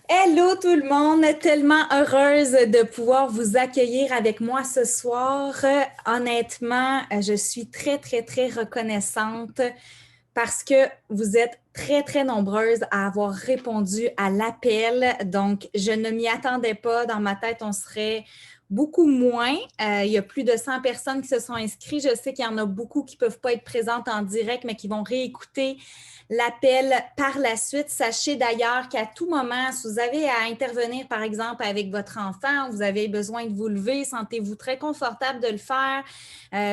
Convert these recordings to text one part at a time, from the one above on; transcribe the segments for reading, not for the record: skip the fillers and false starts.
Hello tout le monde, tellement heureuse de pouvoir vous accueillir avec moi ce soir. Honnêtement, je suis très, très, très reconnaissante parce que vous êtes très, très nombreuses à avoir répondu à l'appel. Donc, je ne m'y attendais pas. Dans ma tête, on serait beaucoup moins. Il y a plus de 100 personnes qui se sont inscrites. Je sais qu'il y en a beaucoup qui ne peuvent pas être présentes en direct, mais qui vont réécouter l'appel par la suite. Sachez d'ailleurs qu'à tout moment, si vous avez à intervenir, par exemple, avec votre enfant, vous avez besoin de vous lever, sentez-vous très confortable de le faire,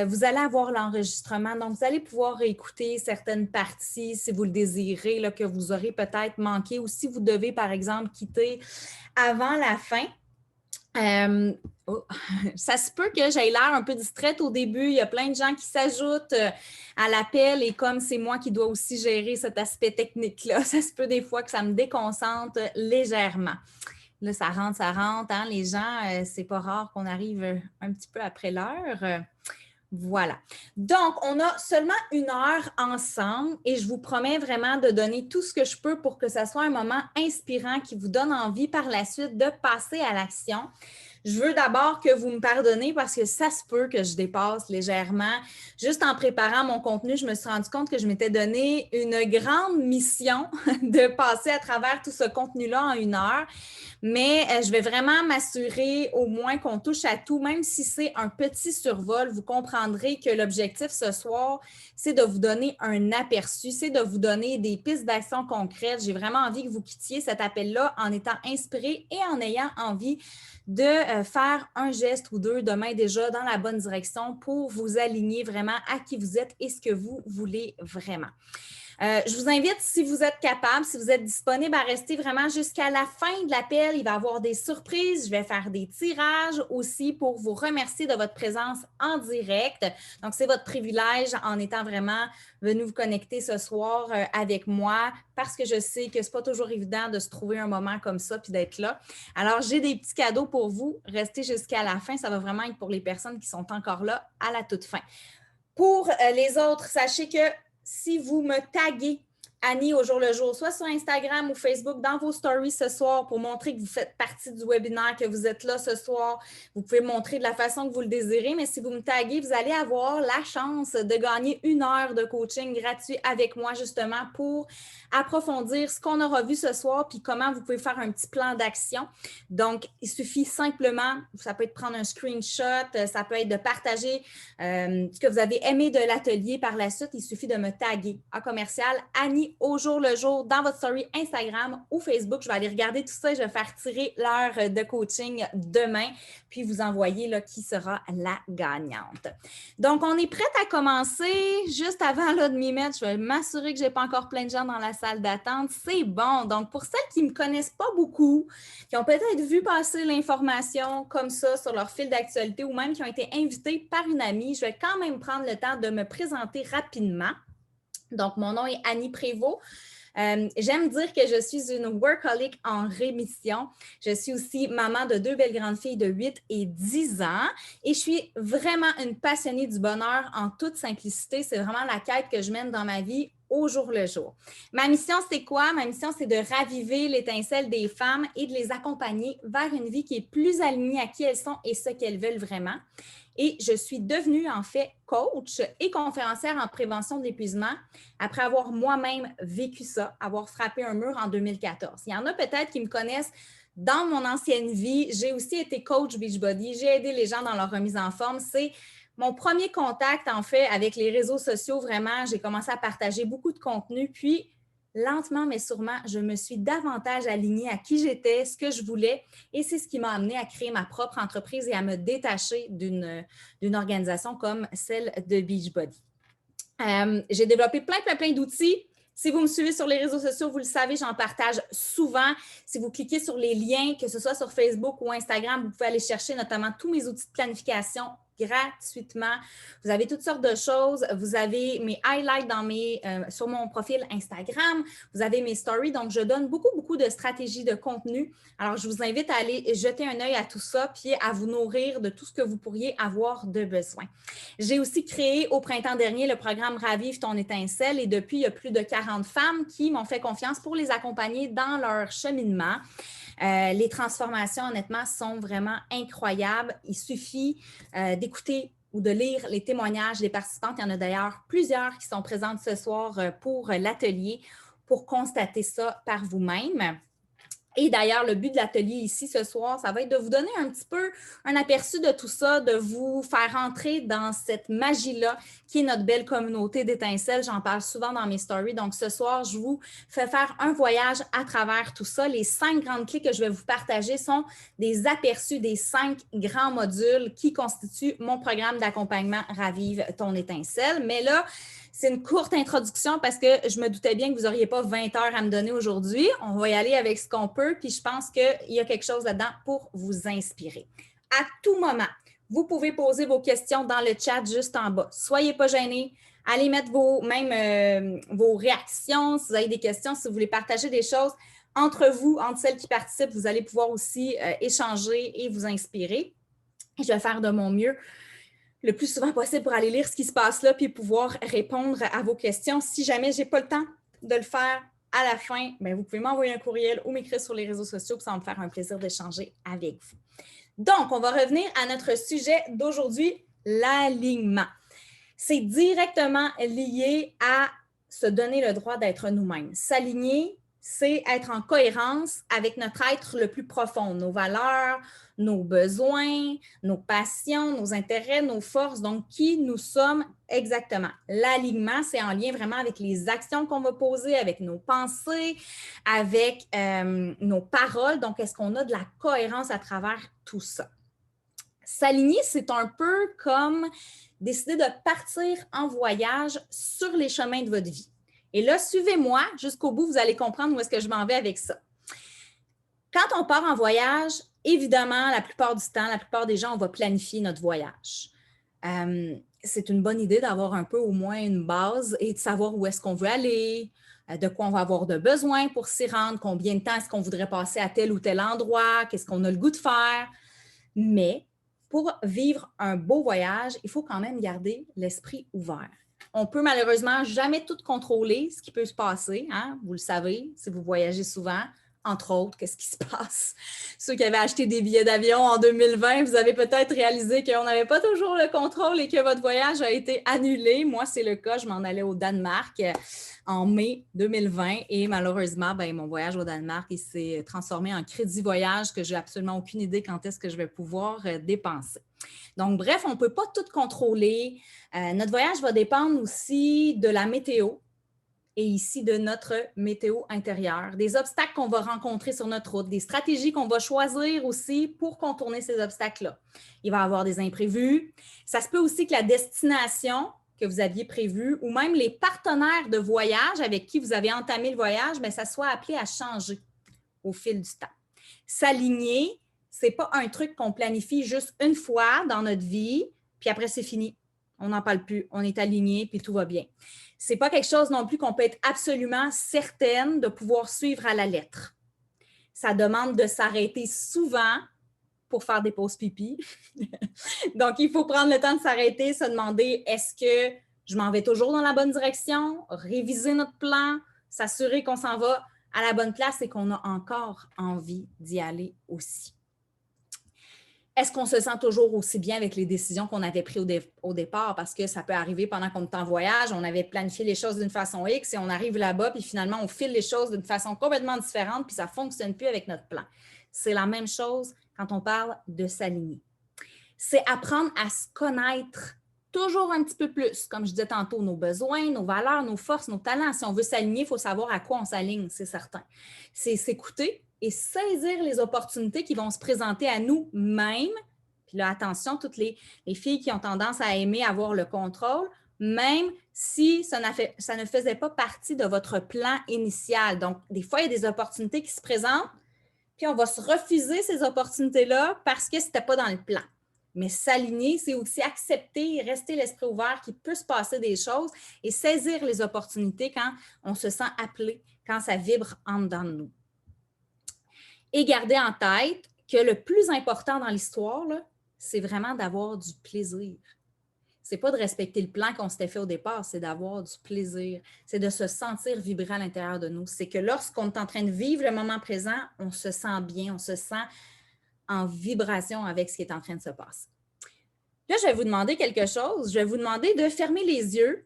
vous allez avoir l'enregistrement. Donc, vous allez pouvoir réécouter certaines parties si vous le désirez, là, que vous aurez peut-être manqué ou si vous devez, par exemple, quitter avant la fin. Ça se peut que j'aie l'air un peu distraite au début. Il y a plein de gens qui s'ajoutent à l'appel et comme c'est moi qui dois aussi gérer cet aspect technique-là, ça se peut des fois que ça me déconcentre légèrement. Là, ça rentre, hein? Les gens, c'est pas rare qu'on arrive un petit peu après l'heure. Voilà. Donc, on a seulement 1 heure ensemble et je vous promets vraiment de donner tout ce que je peux pour que ça soit un moment inspirant qui vous donne envie par la suite de passer à l'action. Je veux d'abord que vous me pardonnez parce que ça se peut que je dépasse légèrement. Juste en préparant mon contenu, je me suis rendu compte que je m'étais donné une grande mission de passer à travers tout ce contenu-là en 1 heure. Mais je vais vraiment m'assurer au moins qu'on touche à tout, même si c'est un petit survol. Vous comprendrez que l'objectif ce soir, c'est de vous donner un aperçu, c'est de vous donner des pistes d'action concrètes. J'ai vraiment envie que vous quittiez cet appel-là en étant inspiré et en ayant envie de faire un geste ou deux demain déjà dans la bonne direction pour vous aligner vraiment à qui vous êtes et ce que vous voulez vraiment. Je vous invite, si vous êtes capable, si vous êtes disponible, à rester vraiment jusqu'à la fin de l'appel. Il va y avoir des surprises. Je vais faire des tirages aussi pour vous remercier de votre présence en direct. Donc, c'est votre privilège en étant vraiment venu vous connecter ce soir avec moi parce que je sais que ce n'est pas toujours évident de se trouver un moment comme ça puis d'être là. Alors, j'ai des petits cadeaux pour vous. Restez jusqu'à la fin. Ça va vraiment être pour les personnes qui sont encore là à la toute fin. Pour les autres, sachez que si vous me taguez Annie au jour le jour, soit sur Instagram ou Facebook, dans vos stories ce soir pour montrer que vous faites partie du webinaire, que vous êtes là ce soir. Vous pouvez montrer de la façon que vous le désirez, mais si vous me taguez, vous allez avoir la chance de gagner 1 heure de coaching gratuit avec moi justement pour approfondir ce qu'on aura vu ce soir puis comment vous pouvez faire un petit plan d'action. Donc, il suffit simplement, ça peut être prendre un screenshot, ça peut être de partager ce que vous avez aimé de l'atelier par la suite. Il suffit de me taguer à commercial Annie au jour le jour dans votre story Instagram ou Facebook. Je vais aller regarder tout ça et je vais faire tirer l'heure de coaching demain puis vous envoyer là, qui sera la gagnante. Donc, on est prête à commencer. Juste avant là, de m'y mettre, je vais m'assurer que je n'ai pas encore plein de gens dans la salle d'attente. C'est bon. Donc, pour celles qui ne me connaissent pas beaucoup, qui ont peut-être vu passer l'information comme ça sur leur fil d'actualité ou même qui ont été invités par une amie, je vais quand même prendre le temps de me présenter rapidement. Donc, mon nom est Annie Prévost. J'aime dire que je suis une workaholic en rémission. Je suis aussi maman de 2 belles grandes filles de 8 et 10 ans et je suis vraiment une passionnée du bonheur en toute simplicité. C'est vraiment la quête que je mène dans ma vie au jour le jour. Ma mission, c'est quoi? Ma mission, c'est de raviver l'étincelle des femmes et de les accompagner vers une vie qui est plus alignée à qui elles sont et ce qu'elles veulent vraiment. Et je suis devenue en fait coach et conférencière en prévention de l'épuisement après avoir moi-même vécu ça, avoir frappé un mur en 2014. Il y en a peut-être qui me connaissent dans mon ancienne vie. J'ai aussi été coach Beachbody. J'ai aidé les gens dans leur remise en forme. C'est mon premier contact en fait avec les réseaux sociaux. Vraiment, j'ai commencé à partager beaucoup de contenu. Puis, lentement mais sûrement, je me suis davantage alignée à qui j'étais, ce que je voulais et c'est ce qui m'a amenée à créer ma propre entreprise et à me détacher d'une organisation comme celle de Beachbody. J'ai développé plein d'outils. Si vous me suivez sur les réseaux sociaux, vous le savez, j'en partage souvent. Si vous cliquez sur les liens, que ce soit sur Facebook ou Instagram, vous pouvez aller chercher notamment tous mes outils de planification gratuitement. Vous avez toutes sortes de choses. Vous avez mes highlights sur mon profil Instagram. Vous avez mes stories. Donc, je donne beaucoup de stratégies de contenu. Alors, je vous invite à aller jeter un œil à tout ça puis à vous nourrir de tout ce que vous pourriez avoir de besoin. J'ai aussi créé au printemps dernier le programme Ravive ton étincelle et depuis, il y a plus de 40 femmes qui m'ont fait confiance pour les accompagner dans leur cheminement. Les transformations, honnêtement, sont vraiment incroyables. Il suffit d'écouter ou de lire les témoignages des participantes. Il y en a d'ailleurs plusieurs qui sont présentes ce soir pour l'atelier pour constater ça par vous-même. Et d'ailleurs, le but de l'atelier ici ce soir, ça va être de vous donner un petit peu un aperçu de tout ça, de vous faire entrer dans cette magie-là qui est notre belle communauté d'étincelles. J'en parle souvent dans mes stories. Donc, ce soir, je vous fais faire un voyage à travers tout ça. Les 5 grandes clés que je vais vous partager sont des aperçus des 5 grands modules qui constituent mon programme d'accompagnement Ravive ton étincelle. Mais là, c'est une courte introduction parce que je me doutais bien que vous n'auriez pas 20 heures à me donner aujourd'hui. On va y aller avec ce qu'on peut, puis je pense qu'il y a quelque chose là-dedans pour vous inspirer. À tout moment, vous pouvez poser vos questions dans le chat juste en bas. Soyez pas gênés. Allez mettre vos réactions si vous avez des questions, si vous voulez partager des choses entre vous, entre celles qui participent. Vous allez pouvoir aussi échanger et vous inspirer. Et je vais faire de mon mieux le plus souvent possible pour aller lire ce qui se passe là puis pouvoir répondre à vos questions. Si jamais je n'ai pas le temps de le faire à la fin, bien, vous pouvez m'envoyer un courriel ou m'écrire sur les réseaux sociaux, puis ça va me faire un plaisir d'échanger avec vous. Donc, on va revenir à notre sujet d'aujourd'hui, l'alignement. C'est directement lié à se donner le droit d'être nous-mêmes. S'aligner, c'est être en cohérence avec notre être le plus profond, nos valeurs, nos besoins, nos passions, nos intérêts, nos forces, donc qui nous sommes exactement. L'alignement, c'est en lien vraiment avec les actions qu'on va poser, avec nos pensées, avec nos paroles. Donc, est-ce qu'on a de la cohérence à travers tout ça? S'aligner, c'est un peu comme décider de partir en voyage sur les chemins de votre vie. Et là, suivez-moi jusqu'au bout, vous allez comprendre où est-ce que je m'en vais avec ça. Quand on part en voyage, évidemment, la plupart du temps, la plupart des gens, on va planifier notre voyage. C'est une bonne idée d'avoir un peu au moins une base et de savoir où est-ce qu'on veut aller, de quoi on va avoir de besoin pour s'y rendre, combien de temps est-ce qu'on voudrait passer à tel ou tel endroit, qu'est-ce qu'on a le goût de faire. Mais pour vivre un beau voyage, il faut quand même garder l'esprit ouvert. On peut malheureusement jamais tout contrôler ce qui peut se passer, hein? Vous le savez, si vous voyagez souvent. Entre autres, qu'est-ce qui se passe? Ceux qui avaient acheté des billets d'avion en 2020, vous avez peut-être réalisé qu'on n'avait pas toujours le contrôle et que votre voyage a été annulé. Moi, c'est le cas. Je m'en allais au Danemark en mai 2020 et malheureusement, mon voyage au Danemark, il s'est transformé en crédit voyage que je n'ai absolument aucune idée quand est-ce que je vais pouvoir dépenser. Donc, bref, on ne peut pas tout contrôler. Notre voyage va dépendre aussi de la météo. Et ici de notre météo intérieure, des obstacles qu'on va rencontrer sur notre route, des stratégies qu'on va choisir aussi pour contourner ces obstacles-là. Il va y avoir des imprévus. Ça se peut aussi que la destination que vous aviez prévue ou même les partenaires de voyage avec qui vous avez entamé le voyage, ça soit appelé à changer au fil du temps. S'aligner, ce n'est pas un truc qu'on planifie juste une fois dans notre vie, puis après c'est fini. On n'en parle plus, on est aligné, puis tout va bien. Ce n'est pas quelque chose non plus qu'on peut être absolument certaine de pouvoir suivre à la lettre. Ça demande de s'arrêter souvent pour faire des pauses pipi. Donc, il faut prendre le temps de s'arrêter, se demander est-ce que je m'en vais toujours dans la bonne direction, réviser notre plan, s'assurer qu'on s'en va à la bonne place et qu'on a encore envie d'y aller aussi. Est-ce qu'on se sent toujours aussi bien avec les décisions qu'on avait prises au départ? Parce que ça peut arriver pendant qu'on est en voyage, on avait planifié les choses d'une façon X et on arrive là-bas, puis finalement, on file les choses d'une façon complètement différente, puis ça ne fonctionne plus avec notre plan. C'est la même chose quand on parle de s'aligner. C'est apprendre à se connaître toujours un petit peu plus. Comme je disais tantôt, nos besoins, nos valeurs, nos forces, nos talents. Si on veut s'aligner, il faut savoir à quoi on s'aligne, c'est certain. C'est s'écouter et saisir les opportunités qui vont se présenter à nous-mêmes. Puis là, attention, toutes les filles qui ont tendance à aimer avoir le contrôle, même si ça ne faisait pas partie de votre plan initial. Donc, des fois, il y a des opportunités qui se présentent, puis on va se refuser ces opportunités-là parce que ce n'était pas dans le plan. Mais s'aligner, c'est aussi accepter, rester l'esprit ouvert, qu'il peut se passer des choses et saisir les opportunités quand on se sent appelé, quand ça vibre en dedans de nous. Et garder en tête que le plus important dans l'histoire, c'est vraiment d'avoir du plaisir. C'est pas de respecter le plan qu'on s'était fait au départ, c'est d'avoir du plaisir. C'est de se sentir vibrer à l'intérieur de nous. C'est que lorsqu'on est en train de vivre le moment présent, on se sent bien, on se sent en vibration avec ce qui est en train de se passer. Là, je vais vous demander quelque chose. Je vais vous demander de fermer les yeux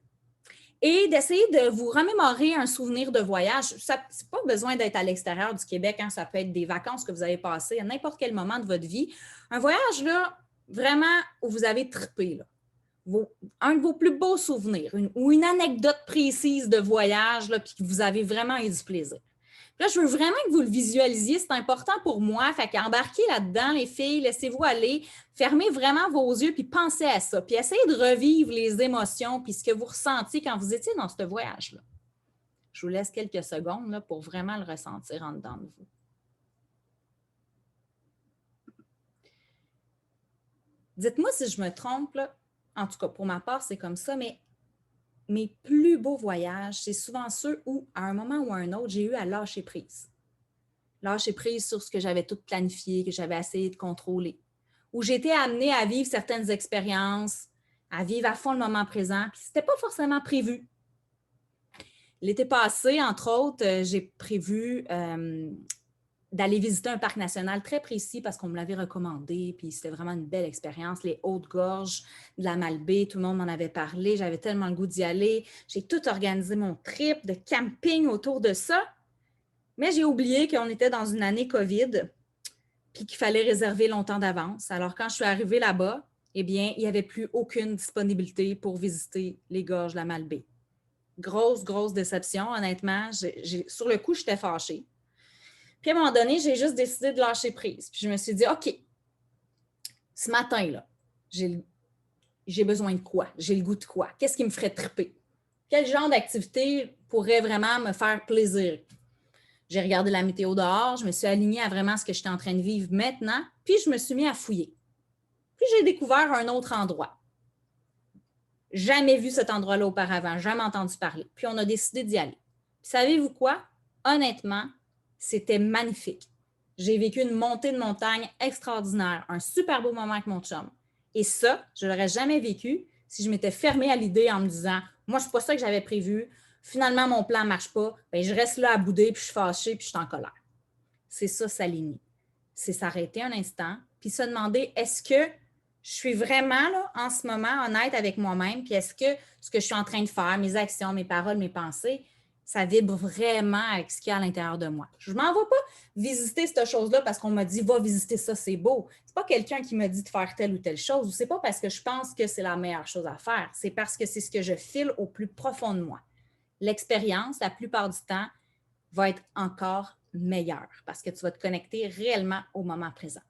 et d'essayer de vous remémorer un souvenir de voyage. Ça n'a pas besoin d'être à l'extérieur du Québec, hein. Ça peut être des vacances que vous avez passées à n'importe quel moment de votre vie. Un voyage, là, vraiment, où vous avez trippé, là. Un de vos plus beaux souvenirs ou une anecdote précise de voyage, là, puis que vous avez vraiment eu du plaisir. Là, je veux vraiment que vous le visualisiez, c'est important pour moi. Fait qu'embarquez là-dedans, les filles, laissez-vous aller, fermez vraiment vos yeux, puis pensez à ça. Puis essayez de revivre les émotions, puis ce que vous ressentiez quand vous étiez dans ce voyage-là. Je vous laisse quelques secondes là, pour vraiment le ressentir en dedans de vous. Dites-moi si je me trompe, là. En tout cas, pour ma part, c'est comme ça, mais mes plus beaux voyages, c'est souvent ceux où, à un moment ou à un autre, j'ai eu à lâcher prise. Lâcher prise sur ce que j'avais tout planifié, que j'avais essayé de contrôler. Où j'ai été amenée à vivre certaines expériences, à vivre à fond le moment présent, puis c'était pas forcément prévu. L'été passé, entre autres, j'ai prévu d'aller visiter un parc national très précis parce qu'on me l'avait recommandé, puis c'était vraiment une belle expérience. Les Hautes-Gorges de la Malbaie, tout le monde m'en avait parlé, j'avais tellement le goût d'y aller. J'ai tout organisé mon trip de camping autour de ça, mais j'ai oublié qu'on était dans une année COVID, puis qu'il fallait réserver longtemps d'avance. Alors, quand je suis arrivée là-bas, eh bien, il n'y avait plus aucune disponibilité pour visiter les gorges de la Malbaie. Grosse déception, honnêtement. Sur le coup, j'étais fâchée. Puis, à un moment donné, j'ai juste décidé de lâcher prise. Puis, je me suis dit, OK, ce matin-là, j'ai besoin de quoi? J'ai le goût de quoi? Qu'est-ce qui me ferait triper? Quel genre d'activité pourrait vraiment me faire plaisir? J'ai regardé la météo dehors, je me suis alignée à vraiment ce que j'étais en train de vivre maintenant, puis je me suis mis à fouiller. Puis j'ai découvert un autre endroit. Jamais vu cet endroit-là auparavant, jamais entendu parler. Puis on a décidé d'y aller. Puis savez-vous quoi? Honnêtement, c'était magnifique. J'ai vécu une montée de montagne extraordinaire, un super beau moment avec mon chum. Et ça, je ne l'aurais jamais vécu si je m'étais fermée à l'idée en me disant « Moi, c'est pas ça que j'avais prévu. Finalement, mon plan ne marche pas. Bien, je reste là à bouder, puis je suis fâchée, puis je suis en colère. » C'est ça, s'aligner. C'est s'arrêter un instant, puis se demander est-ce que je suis vraiment là, en ce moment honnête avec moi-même, puis est-ce que ce que je suis en train de faire, mes actions, mes paroles, mes pensées, ça vibre vraiment avec ce qu'il y a à l'intérieur de moi. Je ne m'en vais pas visiter cette chose-là parce qu'on m'a dit « Va visiter ça, c'est beau ». Ce n'est pas quelqu'un qui m'a dit de faire telle ou telle chose, ou ce n'est pas parce que je pense que c'est la meilleure chose à faire, c'est parce que c'est ce que je file au plus profond de moi. L'expérience, la plupart du temps, va être encore meilleure parce que tu vas te connecter réellement au moment présent.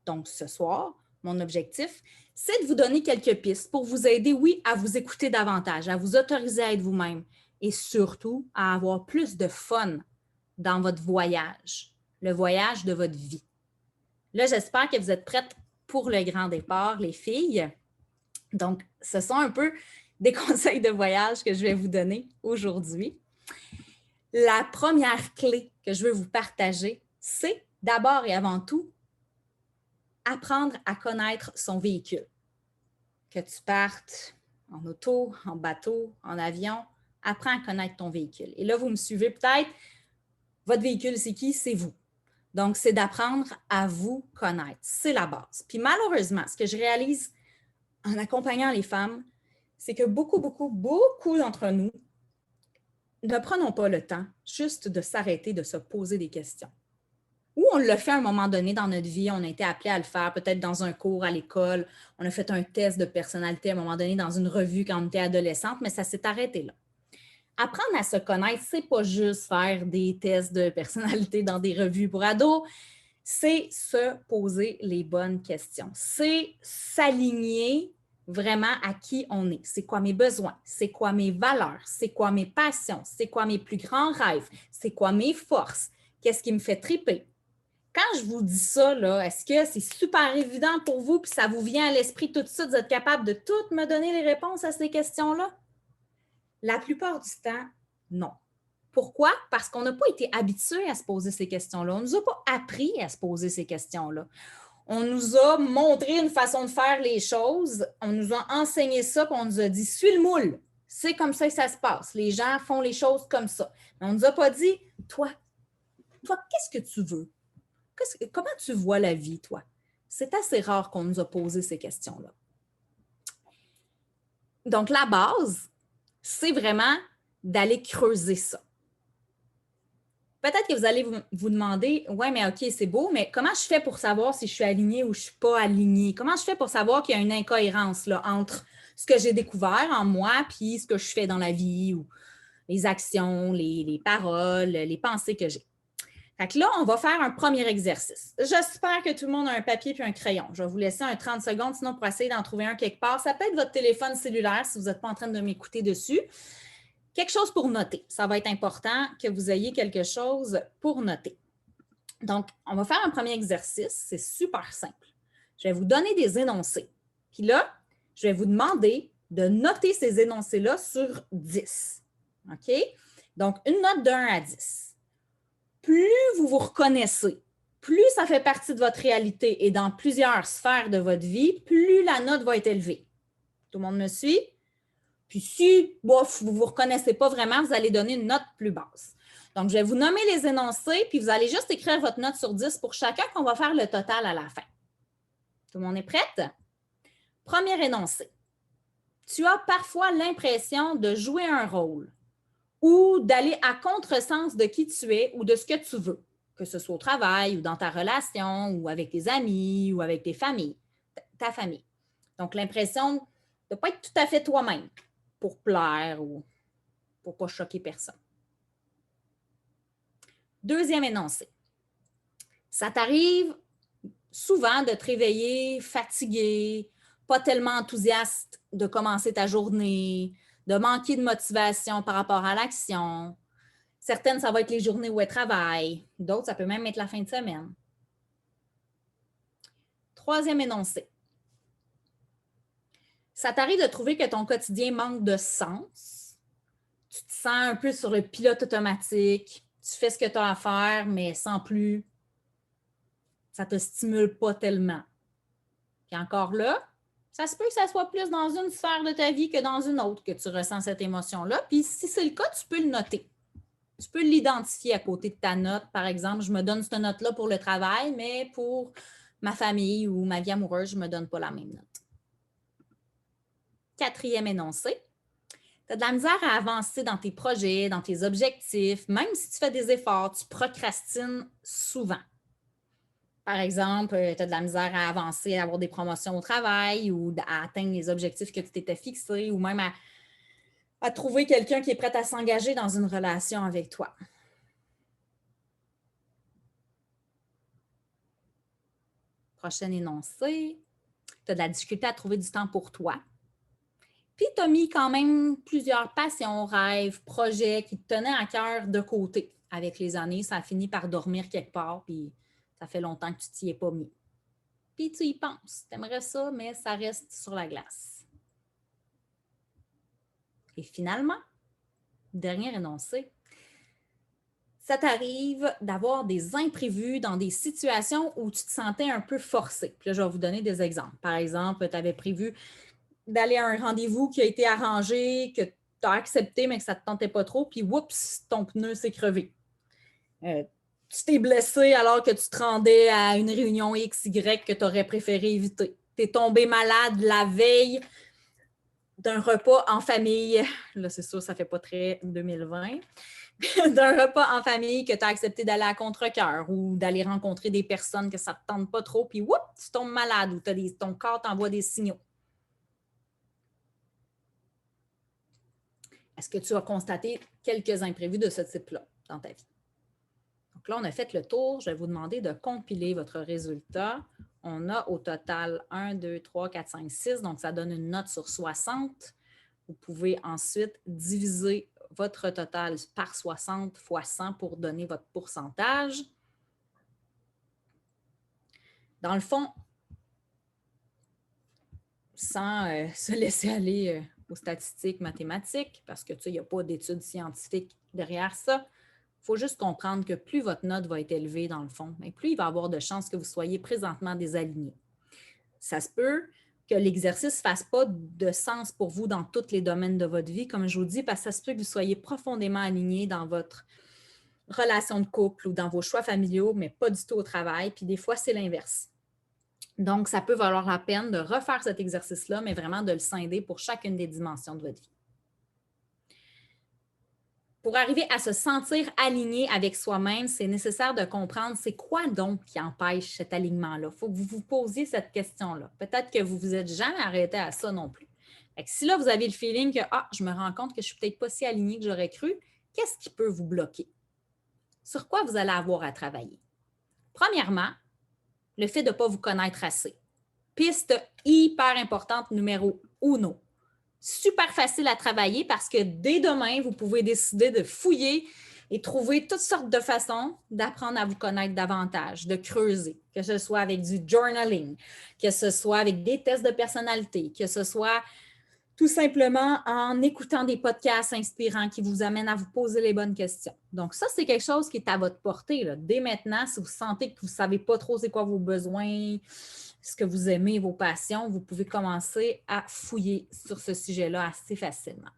Donc, ce soir, mon objectif, c'est de vous donner quelques pistes pour vous aider, oui, à vous écouter davantage, à vous autoriser à être vous-même et surtout à avoir plus de fun dans votre voyage, le voyage de votre vie. Là, j'espère que vous êtes prêtes pour le grand départ, les filles. Donc, ce sont un peu des conseils de voyage que je vais vous donner aujourd'hui. La première clé que je veux vous partager, c'est d'abord et avant tout apprendre à connaître son véhicule. Que tu partes en auto, en bateau, en avion, apprends à connaître ton véhicule. Et là, vous me suivez peut-être, votre véhicule, c'est qui? C'est vous. Donc, c'est d'apprendre à vous connaître. C'est la base. Puis malheureusement, ce que je réalise en accompagnant les femmes, c'est que beaucoup d'entre nous ne prenons pas le temps juste de s'arrêter, de se poser des questions. Ou on l'a fait à un moment donné dans notre vie, on a été appelé à le faire, peut-être dans un cours à l'école, on a fait un test de personnalité à un moment donné dans une revue quand on était adolescente, mais ça s'est arrêté là. Apprendre à se connaître, c'est pas juste faire des tests de personnalité dans des revues pour ados, c'est se poser les bonnes questions. C'est s'aligner vraiment à qui on est. C'est quoi mes besoins? C'est quoi mes valeurs? C'est quoi mes passions? C'est quoi mes plus grands rêves? C'est quoi mes forces? Qu'est-ce qui me fait triper? Quand je vous dis ça, là, est-ce que c'est super évident pour vous, puis ça vous vient à l'esprit tout de suite, vous êtes capable de toutes me donner les réponses à ces questions-là? La plupart du temps, non. Pourquoi? Parce qu'on n'a pas été habitué à se poser ces questions-là. On ne nous a pas appris à se poser ces questions-là. On nous a montré une façon de faire les choses, on nous a enseigné ça, puis on nous a dit « suis le moule ». C'est comme ça que ça se passe. Les gens font les choses comme ça. Mais on ne nous a pas dit « toi, qu'est-ce que tu veux? Comment tu vois la vie, toi? » C'est assez rare qu'on nous a posé ces questions-là. Donc, la base, c'est vraiment d'aller creuser ça. Peut-être que vous allez vous demander, ouais, mais OK, c'est beau, mais comment je fais pour savoir si je suis alignée ou je ne suis pas alignée? Comment je fais pour savoir qu'il y a une incohérence là, entre ce que j'ai découvert en moi puis ce que je fais dans la vie ou les actions, les paroles, les pensées que j'ai? Fait que là, on va faire un premier exercice. J'espère que tout le monde a un papier puis un crayon. Je vais vous laisser un 30 secondes, sinon pour essayer d'en trouver un quelque part. Ça peut être votre téléphone cellulaire si vous n'êtes pas en train de m'écouter dessus. Quelque chose pour noter. Ça va être important que vous ayez quelque chose pour noter. Donc, on va faire un premier exercice. C'est super simple. Je vais vous donner des énoncés. Puis là, je vais vous demander de noter ces énoncés-là sur 10. OK? Donc, une note de 1 à 10. Plus vous vous reconnaissez, plus ça fait partie de votre réalité et dans plusieurs sphères de votre vie, plus la note va être élevée. Tout le monde me suit? Puis si bof, vous ne vous reconnaissez pas vraiment, vous allez donner une note plus basse. Donc, je vais vous nommer les énoncés, puis vous allez juste écrire votre note sur 10 pour chacun, qu'on va faire le total à la fin. Tout le monde est prête? Premier énoncé. Tu as parfois l'impression de jouer un rôle ou d'aller à contresens de qui tu es ou de ce que tu veux, que ce soit au travail ou dans ta relation ou avec tes amis ou avec tes familles, ta famille. Donc, l'impression de ne pas être tout à fait toi-même pour plaire ou pour ne pas choquer personne. Deuxième énoncé. Ça t'arrive souvent de te réveiller fatigué, pas tellement enthousiaste de commencer ta journée, de manquer de motivation par rapport à l'action. Certaines, ça va être les journées où elles travaillent. D'autres, ça peut même être la fin de semaine. Troisième énoncé. Ça t'arrive de trouver que ton quotidien manque de sens. Tu te sens un peu sur le pilote automatique. Tu fais ce que tu as à faire, mais sans plus. Ça ne te stimule pas tellement. Puis encore là, ça se peut que ça soit plus dans une sphère de ta vie que dans une autre que tu ressens cette émotion-là. Puis si c'est le cas, tu peux le noter. Tu peux l'identifier à côté de ta note. Par exemple, je me donne cette note-là pour le travail, mais pour ma famille ou ma vie amoureuse, je ne me donne pas la même note. Quatrième énoncé. Tu as de la misère à avancer dans tes projets, dans tes objectifs. Même si tu fais des efforts, tu procrastines souvent. Par exemple, tu as de la misère à avancer, à avoir des promotions au travail ou à atteindre les objectifs que tu t'étais fixés ou même à trouver quelqu'un qui est prêt à s'engager dans une relation avec toi. Prochain énoncé. Tu as de la difficulté à trouver du temps pour toi. Puis tu as mis quand même plusieurs passions, rêves, projets qui te tenaient à cœur de côté. Avec les années, ça a fini par dormir quelque part, puis ça fait longtemps que tu t'y es pas mis. Puis tu y penses. Tu aimerais ça, mais ça reste sur la glace. Et finalement, dernier énoncé, ça t'arrive d'avoir des imprévus dans des situations où tu te sentais un peu forcé. Puis là, je vais vous donner des exemples. Par exemple, tu avais prévu d'aller à un rendez-vous qui a été arrangé, que tu as accepté, mais que ça ne te tentait pas trop, puis oups, ton pneu s'est crevé. Tu t'es blessé alors que tu te rendais à une réunion XY que tu aurais préféré éviter. Tu es tombé malade la veille d'un repas en famille. Là, c'est sûr, ça ne fait pas très 2020. D'un repas en famille que tu as accepté d'aller à contre-cœur ou d'aller rencontrer des personnes que ça ne te tente pas trop, puis oups, tu tombes malade ou ton corps t'envoie des signaux. Est-ce que tu as constaté quelques imprévus de ce type-là dans ta vie? Donc là, on a fait le tour. Je vais vous demander de compiler votre résultat. On a au total 1, 2, 3, 4, 5, 6. Donc, ça donne une note sur 60. Vous pouvez ensuite diviser votre total par 60 fois 100 pour donner votre pourcentage. Dans le fond, sans se laisser aller aux statistiques mathématiques, parce que il n'y a pas d'études scientifiques derrière ça, il faut juste comprendre que plus votre note va être élevée dans le fond, mais plus il va y avoir de chances que vous soyez présentement désaligné. Ça se peut que l'exercice ne fasse pas de sens pour vous dans tous les domaines de votre vie, comme je vous dis, parce que ça se peut que vous soyez profondément aligné dans votre relation de couple ou dans vos choix familiaux, mais pas du tout au travail. Puis des fois, c'est l'inverse. Donc, ça peut valoir la peine de refaire cet exercice-là, mais vraiment de le scinder pour chacune des dimensions de votre vie. Pour arriver à se sentir aligné avec soi-même, c'est nécessaire de comprendre c'est quoi donc qui empêche cet alignement-là. Il faut que vous vous posiez cette question-là. Peut-être que vous ne vous êtes jamais arrêté à ça non plus. Fait que si là, vous avez le feeling que je me rends compte que je ne suis peut-être pas si aligné que j'aurais cru, qu'est-ce qui peut vous bloquer? Sur quoi vous allez avoir à travailler? Premièrement, le fait de ne pas vous connaître assez. Piste hyper importante numéro 1. Super facile à travailler parce que dès demain, vous pouvez décider de fouiller et trouver toutes sortes de façons d'apprendre à vous connaître davantage, de creuser, que ce soit avec du journaling, que ce soit avec des tests de personnalité, que ce soit tout simplement en écoutant des podcasts inspirants qui vous amènent à vous poser les bonnes questions. Donc ça, c'est quelque chose qui est à votre portée. Là. Dès maintenant, si vous sentez que vous ne savez pas trop c'est quoi vos besoins, ce que vous aimez, vos passions, vous pouvez commencer à fouiller sur ce sujet-là assez facilement.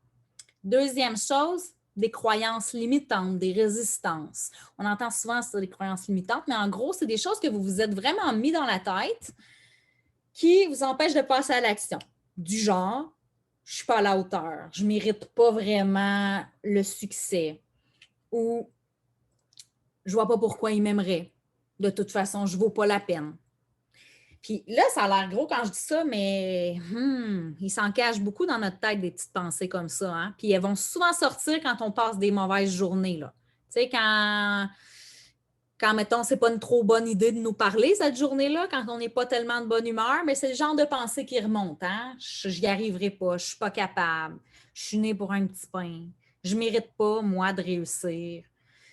Deuxième chose, des croyances limitantes, des résistances. On entend souvent sur les croyances limitantes, mais en gros, c'est des choses que vous vous êtes vraiment mis dans la tête qui vous empêchent de passer à l'action. Du genre, je ne suis pas à la hauteur, je ne mérite pas vraiment le succès ou je ne vois pas pourquoi il m'aimerait. De toute façon, je ne vaux pas la peine. Puis là, ça a l'air gros quand je dis ça, mais il s'en cache beaucoup dans notre tête des petites pensées comme ça. Hein? Puis elles vont souvent sortir quand on passe des mauvaises journées. Là. Tu sais, quand, mettons, c'est pas une trop bonne idée de nous parler cette journée-là, quand on n'est pas tellement de bonne humeur, mais c'est le genre de pensée qui remonte. Hein? Je n'y arriverai pas, je ne suis pas capable, je suis née pour un petit pain, je ne mérite pas, moi, de réussir.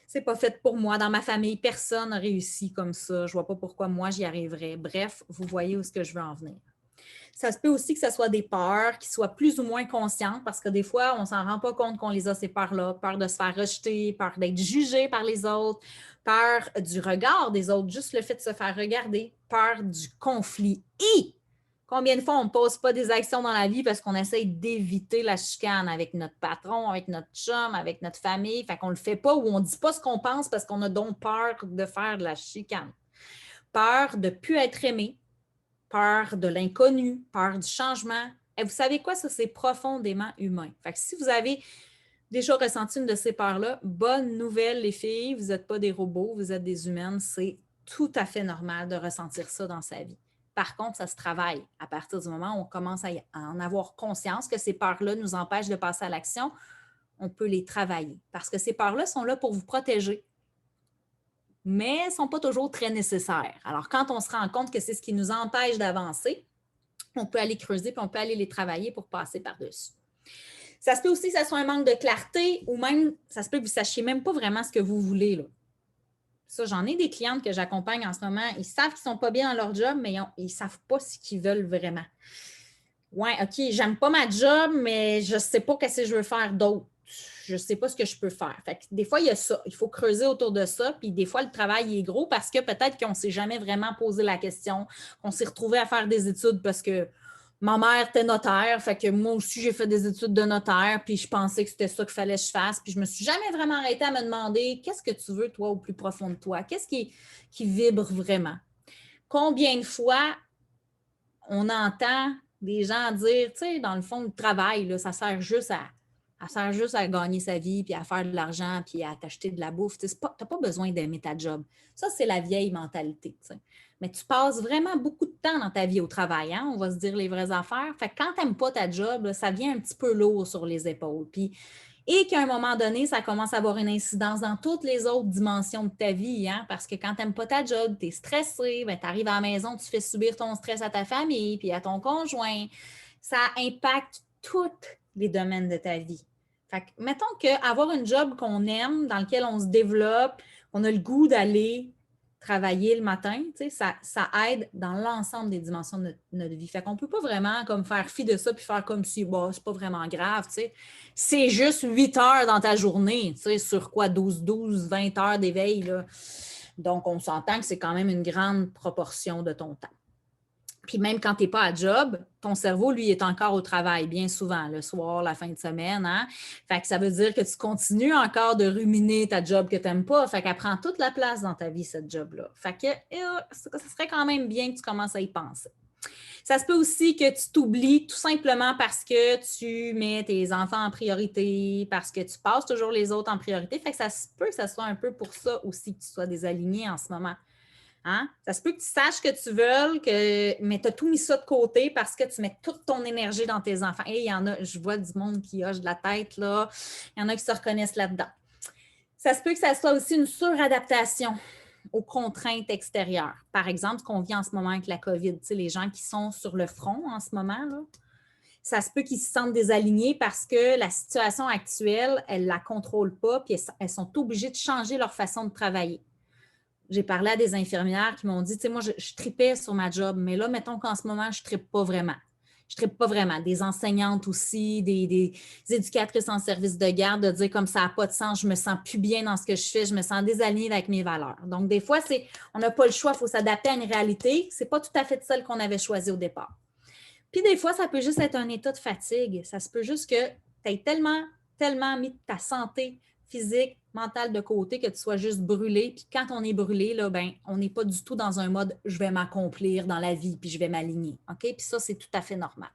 C'est pas fait pour moi. Dans ma famille, personne n'a réussi comme ça. Je ne vois pas pourquoi moi, j'y arriverais. Bref, vous voyez où est-ce que je veux en venir. Ça se peut aussi que ce soit des peurs qui soient plus ou moins conscientes parce que des fois, on ne s'en rend pas compte qu'on les a, ces peurs-là. Peur de se faire rejeter, peur d'être jugé par les autres, peur du regard des autres, juste le fait de se faire regarder, peur du conflit. Et combien de fois on ne pose pas des actions dans la vie parce qu'on essaye d'éviter la chicane avec notre patron, avec notre chum, avec notre famille. Fait qu'on ne le fait pas ou on ne dit pas ce qu'on pense parce qu'on a donc peur de faire de la chicane. Peur de ne plus être aimé, peur de l'inconnu, peur du changement. Et vous savez quoi? Ça, c'est profondément humain. Fait que si vous avez déjà ressenti une de ces peurs-là, bonne nouvelle, les filles, vous n'êtes pas des robots, vous êtes des humaines. C'est tout à fait normal de ressentir ça dans sa vie. Par contre, ça se travaille. À partir du moment où on commence à en avoir conscience que ces peurs-là nous empêchent de passer à l'action, on peut les travailler. Parce que ces peurs-là sont là pour vous protéger, mais ne sont pas toujours très nécessaires. Alors, quand on se rend compte que c'est ce qui nous empêche d'avancer, on peut aller creuser puis on peut aller les travailler pour passer par-dessus. Ça se peut aussi que ça soit un manque de clarté ou même, ça se peut que vous ne sachiez même pas vraiment ce que vous voulez. Là. Ça, j'en ai des clientes que j'accompagne en ce moment. Ils savent qu'ils ne sont pas bien dans leur job, mais ils ne savent pas ce qu'ils veulent vraiment. Ouais, OK, j'aime pas ma job, mais je ne sais pas ce que je veux faire d'autre. Je ne sais pas ce que je peux faire. Fait que des fois, il y a ça. Il faut creuser autour de ça. Puis des fois, le travail est gros parce que peut-être qu'on ne s'est jamais vraiment posé la question. On s'est retrouvé à faire des études parce que ma mère était notaire. Fait que moi aussi, j'ai fait des études de notaire. Puis je pensais que c'était ça qu'il fallait que je fasse. Puis je ne me suis jamais vraiment arrêtée à me demander qu'est-ce que tu veux, toi, au plus profond de toi? Qu'est-ce qui vibre vraiment? Combien de fois on entend des gens dire, tu sais, dans le fond, le travail, là, ça sert juste à gagner sa vie, puis à faire de l'argent, puis à t'acheter de la bouffe. Tu n'as pas besoin d'aimer ta job. Ça, c'est la vieille mentalité. T'sais. Mais tu passes vraiment beaucoup de temps dans ta vie au travail. Hein? On va se dire les vraies affaires. Fait que quand tu n'aimes pas ta job, là, ça vient un petit peu lourd sur les épaules. Puis, et qu'à un moment donné, ça commence à avoir une incidence dans toutes les autres dimensions de ta vie. Hein? Parce que quand tu n'aimes pas ta job, tu es stressé, tu arrives à la maison, tu fais subir ton stress à ta famille, puis à ton conjoint. Ça impacte tous les domaines de ta vie. Fait que, mettons qu'avoir une job qu'on aime, dans lequel on se développe, on a le goût d'aller, travailler le matin, ça aide dans l'ensemble des dimensions de notre vie. Fait qu'on ne peut pas vraiment comme faire fi de ça puis faire comme si, bon, c'est pas vraiment grave, tu sais. C'est juste 8 heures dans ta journée, tu sais, sur quoi, 20 heures d'éveil, là. Donc, on s'entend que c'est quand même une grande proportion de ton temps. Puis même quand tu n'es pas à job, ton cerveau, lui, est encore au travail, bien souvent, le soir, la fin de semaine. Hein? Fait que ça veut dire que tu continues encore de ruminer ta job que tu n'aimes pas. Fait qu'elle prend toute la place dans ta vie, cette job-là. Fait que ça serait quand même bien que tu commences à y penser. Ça se peut aussi que tu t'oublies tout simplement parce que tu mets tes enfants en priorité, parce que tu passes toujours les autres en priorité. Fait que ça se peut que ça soit un peu pour ça aussi que tu sois désaligné en ce moment. Hein? Ça se peut que tu saches que tu veux, mais tu as tout mis ça de côté parce que tu mets toute ton énergie dans tes enfants. Et il y en a, je vois du monde qui hoche de la tête, là. Il y en a qui se reconnaissent là-dedans. Ça se peut que ça soit aussi une suradaptation aux contraintes extérieures. Par exemple, ce qu'on vit en ce moment avec la COVID, les gens qui sont sur le front en ce moment, là, ça se peut qu'ils se sentent désalignés parce que la situation actuelle, elles ne la contrôlent pas, puis elles sont obligées de changer leur façon de travailler. J'ai parlé à des infirmières qui m'ont dit, tu sais, moi, je tripais sur ma job, mais là, mettons qu'en ce moment, je ne trippe pas vraiment. Je ne trippe pas vraiment. Des enseignantes aussi, des éducatrices en service de garde, de dire comme ça n'a pas de sens, je ne me sens plus bien dans ce que je fais, je me sens désalignée avec mes valeurs. Donc, des fois, on n'a pas le choix, il faut s'adapter à une réalité. Ce n'est pas tout à fait celle qu'on avait choisie au départ. Puis des fois, ça peut juste être un état de fatigue. Ça se peut juste que tu aies tellement mis ta santé physique, mentale de côté, que tu sois juste brûlé. Puis quand on est brûlé, là, ben, on n'est pas du tout dans un mode « je vais m'accomplir dans la vie, puis je vais m'aligner ». OK? Puis ça, c'est tout à fait normal.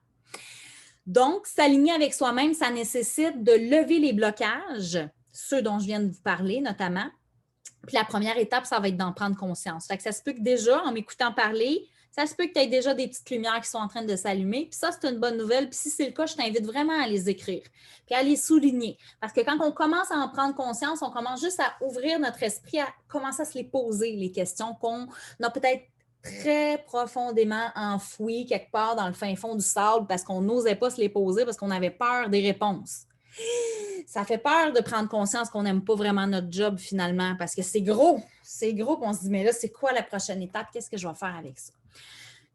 Donc, s'aligner avec soi-même, ça nécessite de lever les blocages, ceux dont je viens de vous parler notamment. Puis la première étape, ça va être d'en prendre conscience. Fait que ça se peut que déjà, en m'écoutant parler, ça se peut que tu aies déjà des petites lumières qui sont en train de s'allumer. Puis ça, c'est une bonne nouvelle. Puis si c'est le cas, je t'invite vraiment à les écrire puis à les souligner. Parce que quand on commence à en prendre conscience, on commence juste à ouvrir notre esprit, à commencer à se les poser, les questions qu'on a peut-être très profondément enfouies quelque part dans le fin fond du sable parce qu'on n'osait pas se les poser parce qu'on avait peur des réponses. Ça fait peur de prendre conscience qu'on n'aime pas vraiment notre job finalement parce que c'est gros, qu'on se dit, mais là, c'est quoi la prochaine étape? Qu'est-ce que je vais faire avec ça?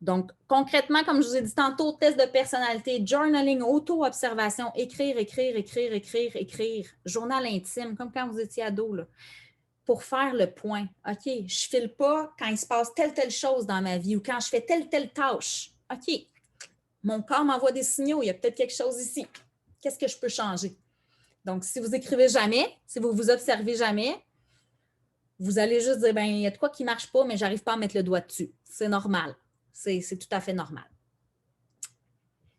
Donc, concrètement, comme je vous ai dit tantôt, test de personnalité, journaling, auto-observation, écrire, journal intime, comme quand vous étiez ado, là, pour faire le point. OK, je ne file pas quand il se passe telle chose dans ma vie ou quand je fais telle tâche. OK, mon corps m'envoie des signaux, il y a peut-être quelque chose ici. Qu'est-ce que je peux changer? Donc, si vous écrivez jamais, si vous vous observez jamais, vous allez juste dire, il y a de quoi qui ne marche pas, mais je n'arrive pas à mettre le doigt dessus. C'est normal. C'est tout à fait normal.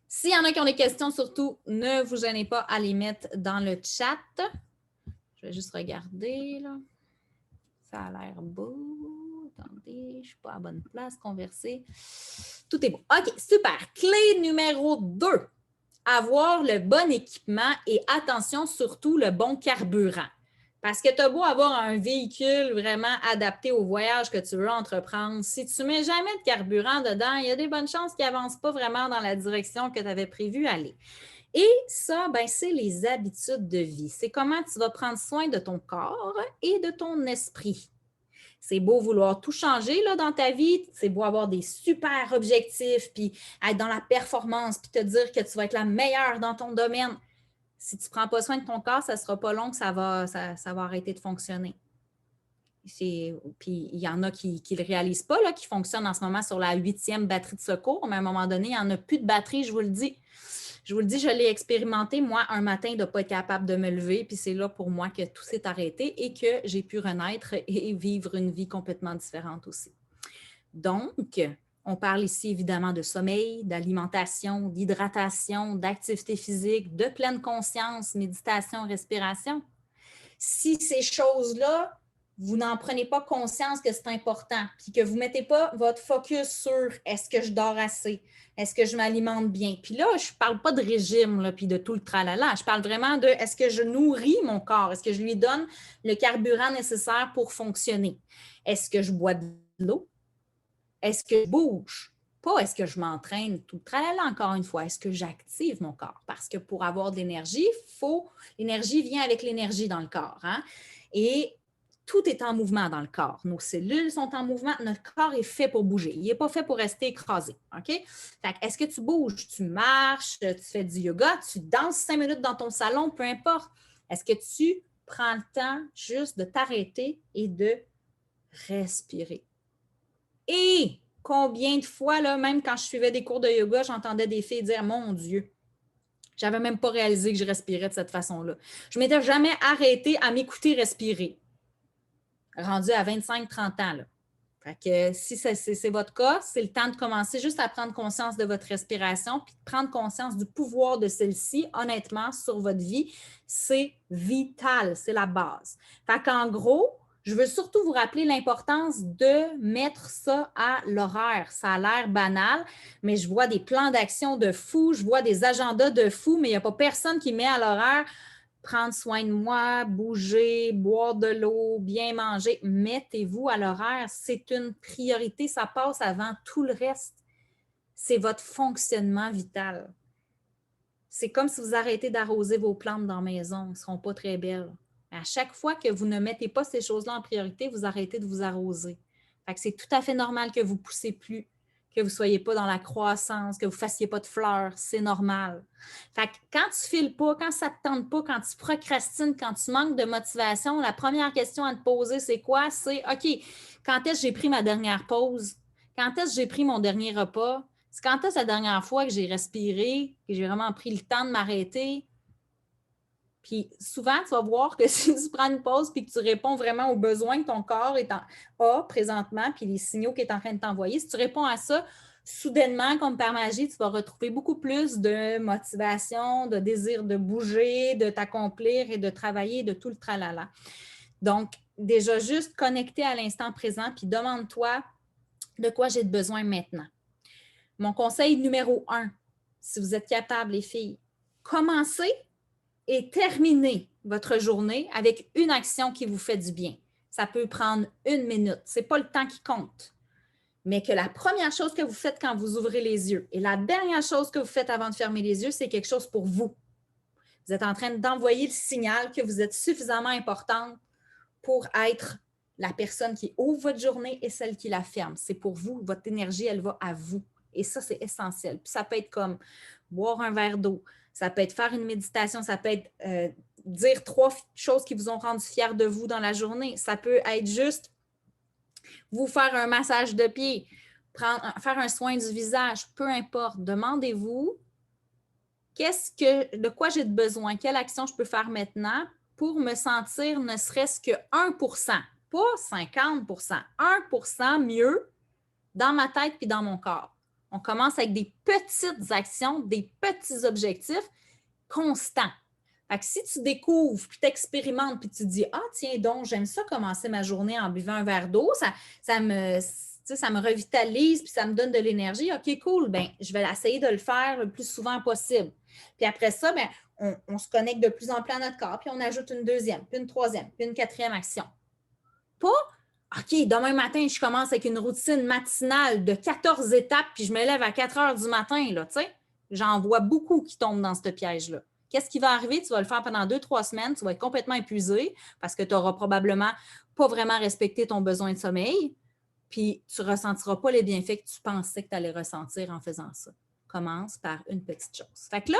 S'il y en a qui ont des questions, surtout, ne vous gênez pas à les mettre dans le chat. Je vais juste regarder, là. Ça a l'air beau. Attendez, je ne suis pas à la bonne place. Converser. Tout est beau. OK, super. Clé numéro 2. Avoir le bon équipement et attention, surtout le bon carburant. Parce que tu as beau avoir un véhicule vraiment adapté au voyage que tu veux entreprendre, si tu ne mets jamais de carburant dedans, il y a des bonnes chances qu'il n'avance pas vraiment dans la direction que tu avais prévu aller. Et ça, c'est les habitudes de vie. C'est comment tu vas prendre soin de ton corps et de ton esprit. C'est beau vouloir tout changer là, dans ta vie, c'est beau avoir des super objectifs, puis être dans la performance, puis te dire que tu vas être la meilleure dans ton domaine. Si tu ne prends pas soin de ton corps, ça ne sera pas long que ça va arrêter de fonctionner. Puis il y en a qui ne le réalisent pas, là, qui fonctionnent en ce moment sur la 8e batterie de secours, mais à un moment donné, il n'y en a plus de batterie, je vous le dis. Je vous le dis, je l'ai expérimenté, moi, un matin, de ne pas être capable de me lever, puis c'est là pour moi que tout s'est arrêté et que j'ai pu renaître et vivre une vie complètement différente aussi. Donc, on parle ici évidemment de sommeil, d'alimentation, d'hydratation, d'activité physique, de pleine conscience, méditation, respiration. Si ces choses-là, vous n'en prenez pas conscience que c'est important, puis que vous ne mettez pas votre focus sur est-ce que je dors assez, est-ce que je m'alimente bien. Puis là, je ne parle pas de régime, là, puis de tout le tralala. Je parle vraiment de est-ce que je nourris mon corps, est-ce que je lui donne le carburant nécessaire pour fonctionner. Est-ce que je bois de l'eau? Est-ce que je bouge? Pas est-ce que je m'entraîne, tout le tralala encore une fois. Est-ce que j'active mon corps? Parce que pour avoir de l'énergie, l'énergie vient avec l'énergie dans le corps. Hein? Et tout est en mouvement dans le corps. Nos cellules sont en mouvement. Notre corps est fait pour bouger. Il n'est pas fait pour rester écrasé. OK? Fait est-ce que tu bouges? Tu marches, tu fais du yoga, tu danses 5 minutes dans ton salon, peu importe. Est-ce que tu prends le temps juste de t'arrêter et de respirer? Et combien de fois, là, même quand je suivais des cours de yoga, j'entendais des filles dire « Mon Dieu! » Je n'avais même pas réalisé que je respirais de cette façon-là. Je ne m'étais jamais arrêtée à m'écouter respirer. Rendu à 25-30 ans. Là. Fait que si c'est votre cas, c'est le temps de commencer juste à prendre conscience de votre respiration puis de prendre conscience du pouvoir de celle-ci, honnêtement, sur votre vie. C'est vital, c'est la base. Fait qu'en gros, je veux surtout vous rappeler l'importance de mettre ça à l'horaire. Ça a l'air banal, mais je vois des plans d'action de fou, je vois des agendas de fou, mais il n'y a pas personne qui met à l'horaire prendre soin de moi, bouger, boire de l'eau, bien manger. Mettez-vous à l'horaire. C'est une priorité. Ça passe avant tout le reste. C'est votre fonctionnement vital. C'est comme si vous arrêtez d'arroser vos plantes dans la maison. Elles ne seront pas très belles. À chaque fois que vous ne mettez pas ces choses-là en priorité, vous arrêtez de vous arroser. Fait que c'est tout à fait normal que vous ne poussez plus, que vous ne soyez pas dans la croissance, que vous ne fassiez pas de fleurs. C'est normal. Fait que quand tu ne files pas, quand ça ne te tente pas, quand tu procrastines, quand tu manques de motivation, la première question à te poser, c'est quoi? C'est OK, quand est-ce que j'ai pris ma dernière pause? Quand est-ce que j'ai pris mon dernier repas? C'est quand est-ce la dernière fois que j'ai respiré, que j'ai vraiment pris le temps de m'arrêter? Puis souvent, tu vas voir que si tu prends une pause et que tu réponds vraiment aux besoins que ton corps a présentement, puis les signaux qu'il est en train de t'envoyer, si tu réponds à ça, soudainement, comme par magie, tu vas retrouver beaucoup plus de motivation, de désir de bouger, de t'accomplir et de travailler, de tout le tralala. Donc, déjà, juste connecter à l'instant présent, puis demande-toi de quoi j'ai besoin maintenant. Mon conseil numéro 1, si vous êtes capable, les filles, commencez et terminez votre journée avec une action qui vous fait du bien. Ça peut prendre 1 minute. Ce n'est pas le temps qui compte. Mais que la première chose que vous faites quand vous ouvrez les yeux et la dernière chose que vous faites avant de fermer les yeux, c'est quelque chose pour vous. Vous êtes en train d'envoyer le signal que vous êtes suffisamment importante pour être la personne qui ouvre votre journée et celle qui la ferme. C'est pour vous. Votre énergie, elle va à vous. Et ça, c'est essentiel. Puis ça peut être comme boire un verre d'eau. Ça peut être faire une méditation. Ça peut être dire 3 choses qui vous ont rendu fiers de vous dans la journée. Ça peut être juste vous faire un massage de pied, faire un soin du visage. Peu importe. Demandez-vous de quoi j'ai besoin, quelle action je peux faire maintenant pour me sentir ne serait-ce que 1%, pas 50%, 1% mieux dans ma tête puis dans mon corps. On commence avec des petites actions, des petits objectifs constants. Fait que si tu découvres, puis tu expérimentes, puis tu dis « Ah, tiens donc, j'aime ça commencer ma journée en buvant un verre d'eau, ça me revitalise, puis ça me donne de l'énergie. OK, cool, bien, je vais essayer de le faire le plus souvent possible. » Puis après ça, bien, on se connecte de plus en plus à notre corps, puis on ajoute une deuxième, puis une troisième, puis une quatrième action. Pas OK, demain matin, je commence avec une routine matinale de 14 étapes, puis je me lève à 4 heures du matin, là, tu sais. J'en vois beaucoup qui tombent dans ce piège-là. Qu'est-ce qui va arriver? Tu vas le faire pendant 2-3 semaines, tu vas être complètement épuisé parce que tu n'auras probablement pas vraiment respecté ton besoin de sommeil, puis tu ne ressentiras pas les bienfaits que tu pensais que tu allais ressentir en faisant ça. Commence par une petite chose. Fait que là,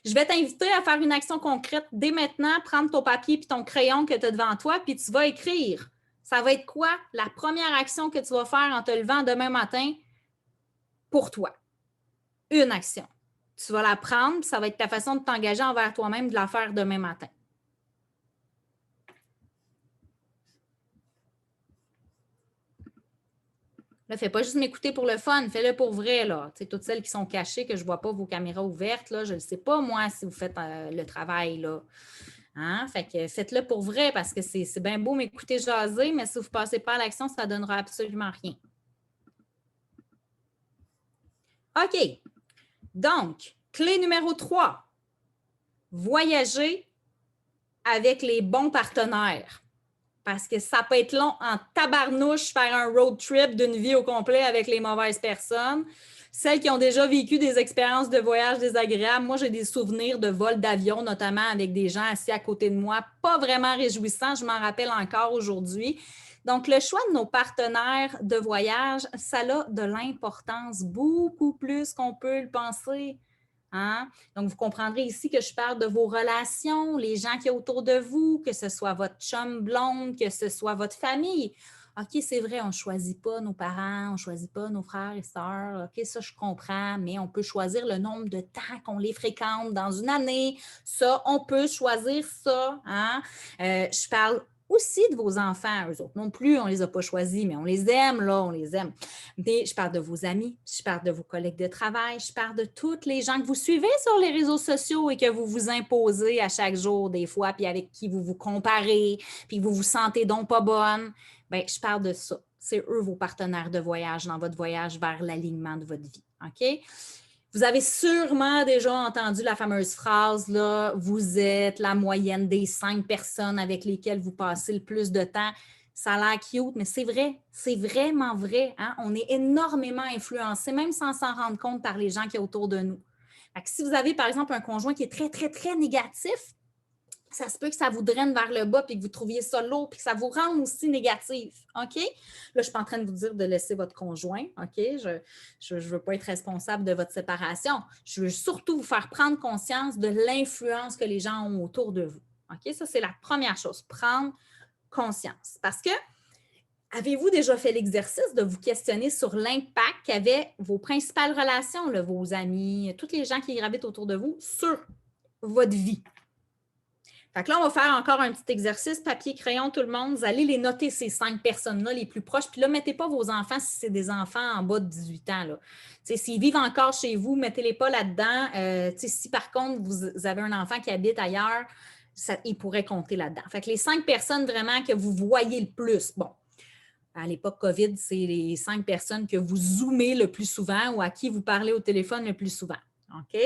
je vais t'inviter à faire une action concrète dès maintenant, prendre ton papier et ton crayon que tu as devant toi, puis tu vas écrire. Ça va être quoi la première action que tu vas faire en te levant demain matin pour toi? Une action. Tu vas la prendre, puis ça va être ta façon de t'engager envers toi-même de la faire demain matin. Là, fais pas juste m'écouter pour le fun, fais-le pour vrai, là. Tu sais, toutes celles qui sont cachées, que je ne vois pas vos caméras ouvertes, là, je ne sais pas, moi, si vous faites le travail, là. Hein? Fait que faites-le pour vrai parce que c'est bien beau m'écouter jaser, mais si vous ne passez pas à l'action, ça ne donnera absolument rien. OK. Donc, clé numéro 3, voyager avec les bons partenaires. Parce que ça peut être long en tabarnouche faire un road trip d'une vie au complet avec les mauvaises personnes. Celles qui ont déjà vécu des expériences de voyage désagréables, moi, j'ai des souvenirs de vols d'avion, notamment avec des gens assis à côté de moi, pas vraiment réjouissants, je m'en rappelle encore aujourd'hui. Donc, le choix de nos partenaires de voyage, ça a de l'importance, beaucoup plus qu'on peut le penser. Hein? Donc, vous comprendrez ici que je parle de vos relations, les gens qui sont autour de vous, que ce soit votre chum blonde, que ce soit votre famille. OK, c'est vrai, on ne choisit pas nos parents, on ne choisit pas nos frères et sœurs. OK, ça, je comprends, mais on peut choisir le nombre de temps qu'on les fréquente dans une année. Ça, on peut choisir ça. Hein? Je parle aussi de vos enfants, eux autres non plus, on ne les a pas choisis, mais on les aime, là, on les aime. Mais je parle de vos amis, je parle de vos collègues de travail, je parle de toutes les gens que vous suivez sur les réseaux sociaux et que vous vous imposez à chaque jour des fois, puis avec qui vous vous comparez, puis vous vous sentez donc pas bonne. Bien, je parle de ça. C'est eux vos partenaires de voyage dans votre voyage vers l'alignement de votre vie. OK? Vous avez sûrement déjà entendu la fameuse phrase, là, vous êtes la moyenne des 5 personnes avec lesquelles vous passez le plus de temps. Ça a l'air cute, mais c'est vrai, c'est vraiment vrai. Hein? On est énormément influencé, même sans s'en rendre compte par les gens qui sont autour de nous. Fait que si vous avez, par exemple, un conjoint qui est très, très, très négatif, ça se peut que ça vous draine vers le bas puis que vous trouviez ça lourd puis que ça vous rende aussi négatif. OK? Là, je ne suis pas en train de vous dire de laisser votre conjoint. OK? Je ne veux pas être responsable de votre séparation. Je veux surtout vous faire prendre conscience de l'influence que les gens ont autour de vous. OK? Ça, c'est la première chose. Prendre conscience. Parce que avez-vous déjà fait l'exercice de vous questionner sur l'impact qu'avaient vos principales relations, là, vos amis, tous les gens qui gravitent autour de vous sur votre vie? Fait que là, on va faire encore un petit exercice, papier, crayon, tout le monde. Vous allez les noter, ces 5 personnes-là les plus proches. Puis là, mettez pas vos enfants si c'est des enfants en bas de 18 ans. Là. S'ils vivent encore chez vous, mettez-les pas là-dedans. Si par contre, vous avez un enfant qui habite ailleurs, il pourrait compter là-dedans. Fait que les 5 personnes vraiment que vous voyez le plus, bon, à l'époque COVID, c'est les 5 personnes que vous zoomez le plus souvent ou à qui vous parlez au téléphone le plus souvent. OK?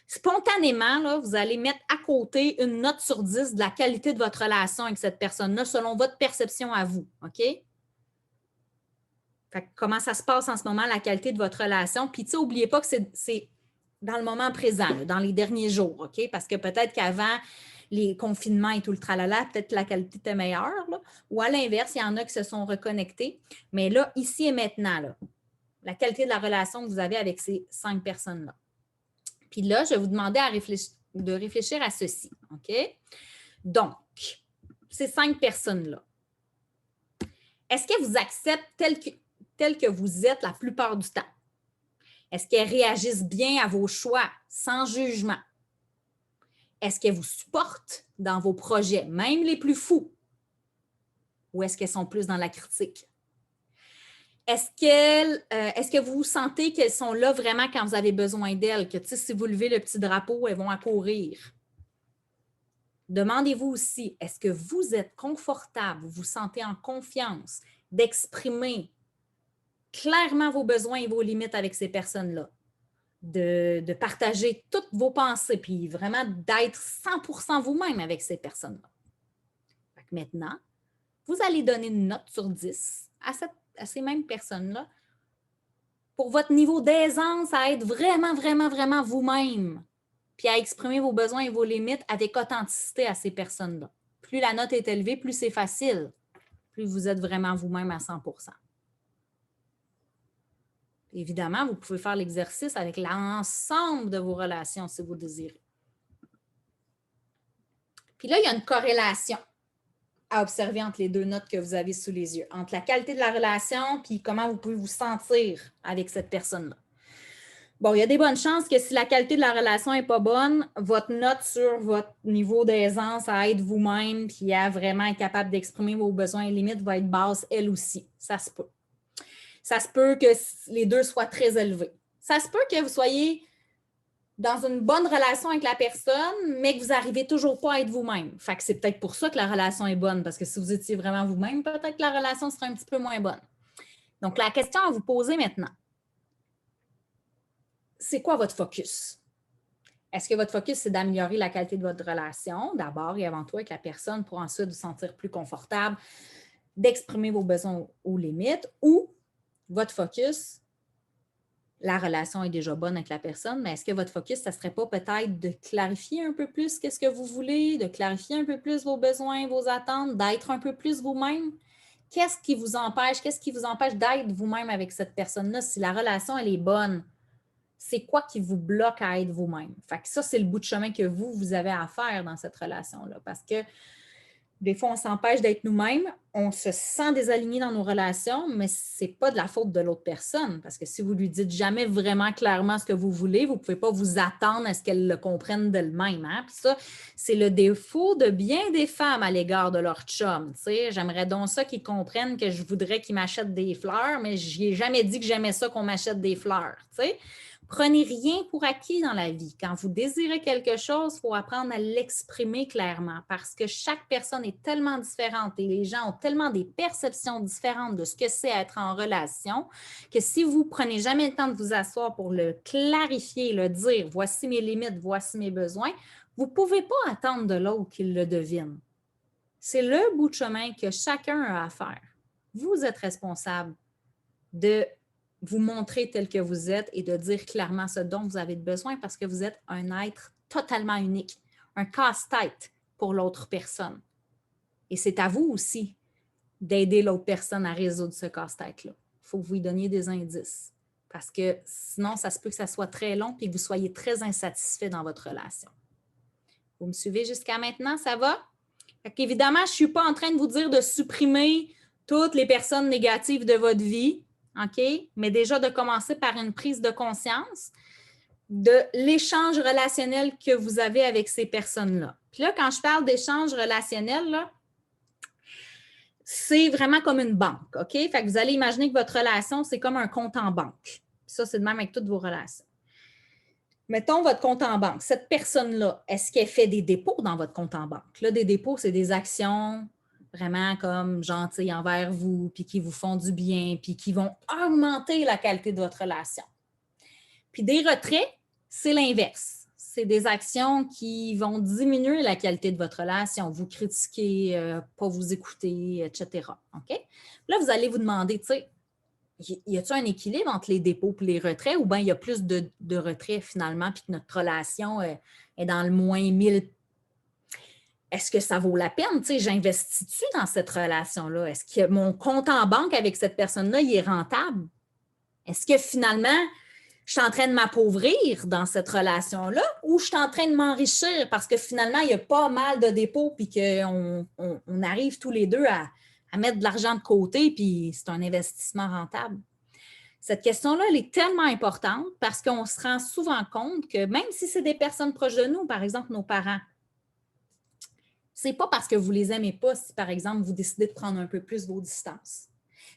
Spontanément, là, vous allez mettre à côté une note sur 10 de la qualité de votre relation avec cette personne-là selon votre perception à vous. OK? Fait que comment ça se passe en ce moment, la qualité de votre relation? Puis, tu sais, n'oubliez pas que c'est dans le moment présent, là, dans les derniers jours. OK? Parce que peut-être qu'avant les confinements et tout le tralala, peut-être que la qualité était meilleure. Là. Ou à l'inverse, il y en a qui se sont reconnectés. Mais là, ici et maintenant, là, la qualité de la relation que vous avez avec ces 5 personnes-là. Puis là, je vais vous demander de réfléchir à ceci. OK? Donc, ces 5 personnes-là, est-ce qu'elles vous acceptent telles que vous êtes la plupart du temps? Est-ce qu'elles réagissent bien à vos choix sans jugement? Est-ce qu'elles vous supportent dans vos projets, même les plus fous? Ou est-ce qu'elles sont plus dans la critique? Est-ce que vous sentez qu'elles sont là vraiment quand vous avez besoin d'elles? Que si vous levez le petit drapeau, elles vont accourir? Demandez-vous aussi, est-ce que vous êtes confortable, vous vous sentez en confiance d'exprimer clairement vos besoins et vos limites avec ces personnes-là? De partager toutes vos pensées, puis vraiment d'être 100% vous-même avec ces personnes-là. Maintenant, vous allez donner une note sur 10 à ces mêmes personnes-là pour votre niveau d'aisance à être vraiment, vraiment, vraiment vous-même, puis à exprimer vos besoins et vos limites avec authenticité à ces personnes-là. Plus la note est élevée, plus c'est facile, plus vous êtes vraiment vous-même à 100%. Évidemment, vous pouvez faire l'exercice avec l'ensemble de vos relations si vous désirez. Puis là, il y a une corrélation à observer entre les deux notes que vous avez sous les yeux, entre la qualité de la relation puis comment vous pouvez vous sentir avec cette personne-là. Bon, il y a des bonnes chances que si la qualité de la relation n'est pas bonne, votre note sur votre niveau d'aisance à être vous-même puis à vraiment être capable d'exprimer vos besoins et limites va être basse, elle aussi. Ça se peut. Ça se peut que les deux soient très élevés. Ça se peut que vous soyez dans une bonne relation avec la personne, mais que vous n'arrivez toujours pas à être vous-même. Fait que c'est peut-être pour ça que la relation est bonne, parce que si vous étiez vraiment vous-même, peut-être que la relation serait un petit peu moins bonne. Donc, la question à vous poser maintenant, c'est quoi votre focus? Est-ce que votre focus, c'est d'améliorer la qualité de votre relation, d'abord et avant tout avec la personne, pour ensuite vous sentir plus confortable, d'exprimer vos besoins aux limites, ou votre focus, la relation est déjà bonne avec la personne, mais est-ce que votre focus, ça ne serait pas peut-être de clarifier un peu plus qu'est-ce que vous voulez, de clarifier un peu plus vos besoins, vos attentes, d'être un peu plus vous-même? Qu'est-ce qui vous empêche d'être vous-même avec cette personne-là si la relation, elle est bonne? C'est quoi qui vous bloque à être vous-même? Fait que ça, c'est le bout de chemin que vous avez à faire dans cette relation-là. Parce que des fois, on s'empêche d'être nous-mêmes, on se sent désaligné dans nos relations, mais ce n'est pas de la faute de l'autre personne. Parce que si vous ne lui dites jamais vraiment clairement ce que vous voulez, vous ne pouvez pas vous attendre à ce qu'elle le comprenne d'elle-même. Hein? Puis ça, c'est le défaut de bien des femmes à l'égard de leur chum. T'sais. J'aimerais donc ça qu'ils comprennent que je voudrais qu'ils m'achètent des fleurs, mais je n'ai jamais dit que j'aimais ça qu'on m'achète des fleurs. T'sais. Prenez rien pour acquis dans la vie. Quand vous désirez quelque chose, il faut apprendre à l'exprimer clairement parce que chaque personne est tellement différente et les gens ont tellement des perceptions différentes de ce que c'est être en relation que si vous ne prenez jamais le temps de vous asseoir pour le clarifier, le dire, voici mes limites, voici mes besoins, vous ne pouvez pas attendre de l'autre qu'il le devine. C'est le bout de chemin que chacun a à faire. Vous êtes responsable de vous montrer tel que vous êtes et de dire clairement ce dont vous avez besoin parce que vous êtes un être totalement unique, un casse-tête pour l'autre personne. Et c'est à vous aussi d'aider l'autre personne à résoudre ce casse-tête-là. Il faut que vous lui donniez des indices parce que sinon, ça se peut que ça soit très long et que vous soyez très insatisfait dans votre relation. Vous me suivez jusqu'à maintenant, ça va? Évidemment, je ne suis pas en train de vous dire de supprimer toutes les personnes négatives de votre vie. OK? Mais déjà de commencer par une prise de conscience de l'échange relationnel que vous avez avec ces personnes-là. Puis là, quand je parle d'échange relationnel, là, c'est vraiment comme une banque. OK? Fait que vous allez imaginer que votre relation, c'est comme un compte en banque. Puis ça, c'est de même avec toutes vos relations. Mettons votre compte en banque. Cette personne-là, est-ce qu'elle fait des dépôts dans votre compte en banque? Là, des dépôts, c'est des actions vraiment comme gentils envers vous, puis qui vous font du bien, puis qui vont augmenter la qualité de votre relation. Puis des retraits, c'est l'inverse. C'est des actions qui vont diminuer la qualité de votre relation, vous critiquer, pas vous écouter, etc. OK? Là, vous allez vous demander, tu sais, y a-t-il un équilibre entre les dépôts et les retraits ou bien il y a plus de retraits finalement puis que notre relation est dans le moins 1000? Est-ce que ça vaut la peine? Tu sais, j'investis-tu dans cette relation-là? Est-ce que mon compte en banque avec cette personne-là, il est rentable? Est-ce que finalement, je suis en train de m'appauvrir dans cette relation-là ou je suis en train de m'enrichir parce que finalement, il y a pas mal de dépôts puis qu'on arrive tous les deux à mettre de l'argent de côté puis c'est un investissement rentable? Cette question-là, elle est tellement importante parce qu'on se rend souvent compte que même si c'est des personnes proches de nous, par exemple nos parents, c'est pas parce que vous les aimez pas si, par exemple, vous décidez de prendre un peu plus vos distances.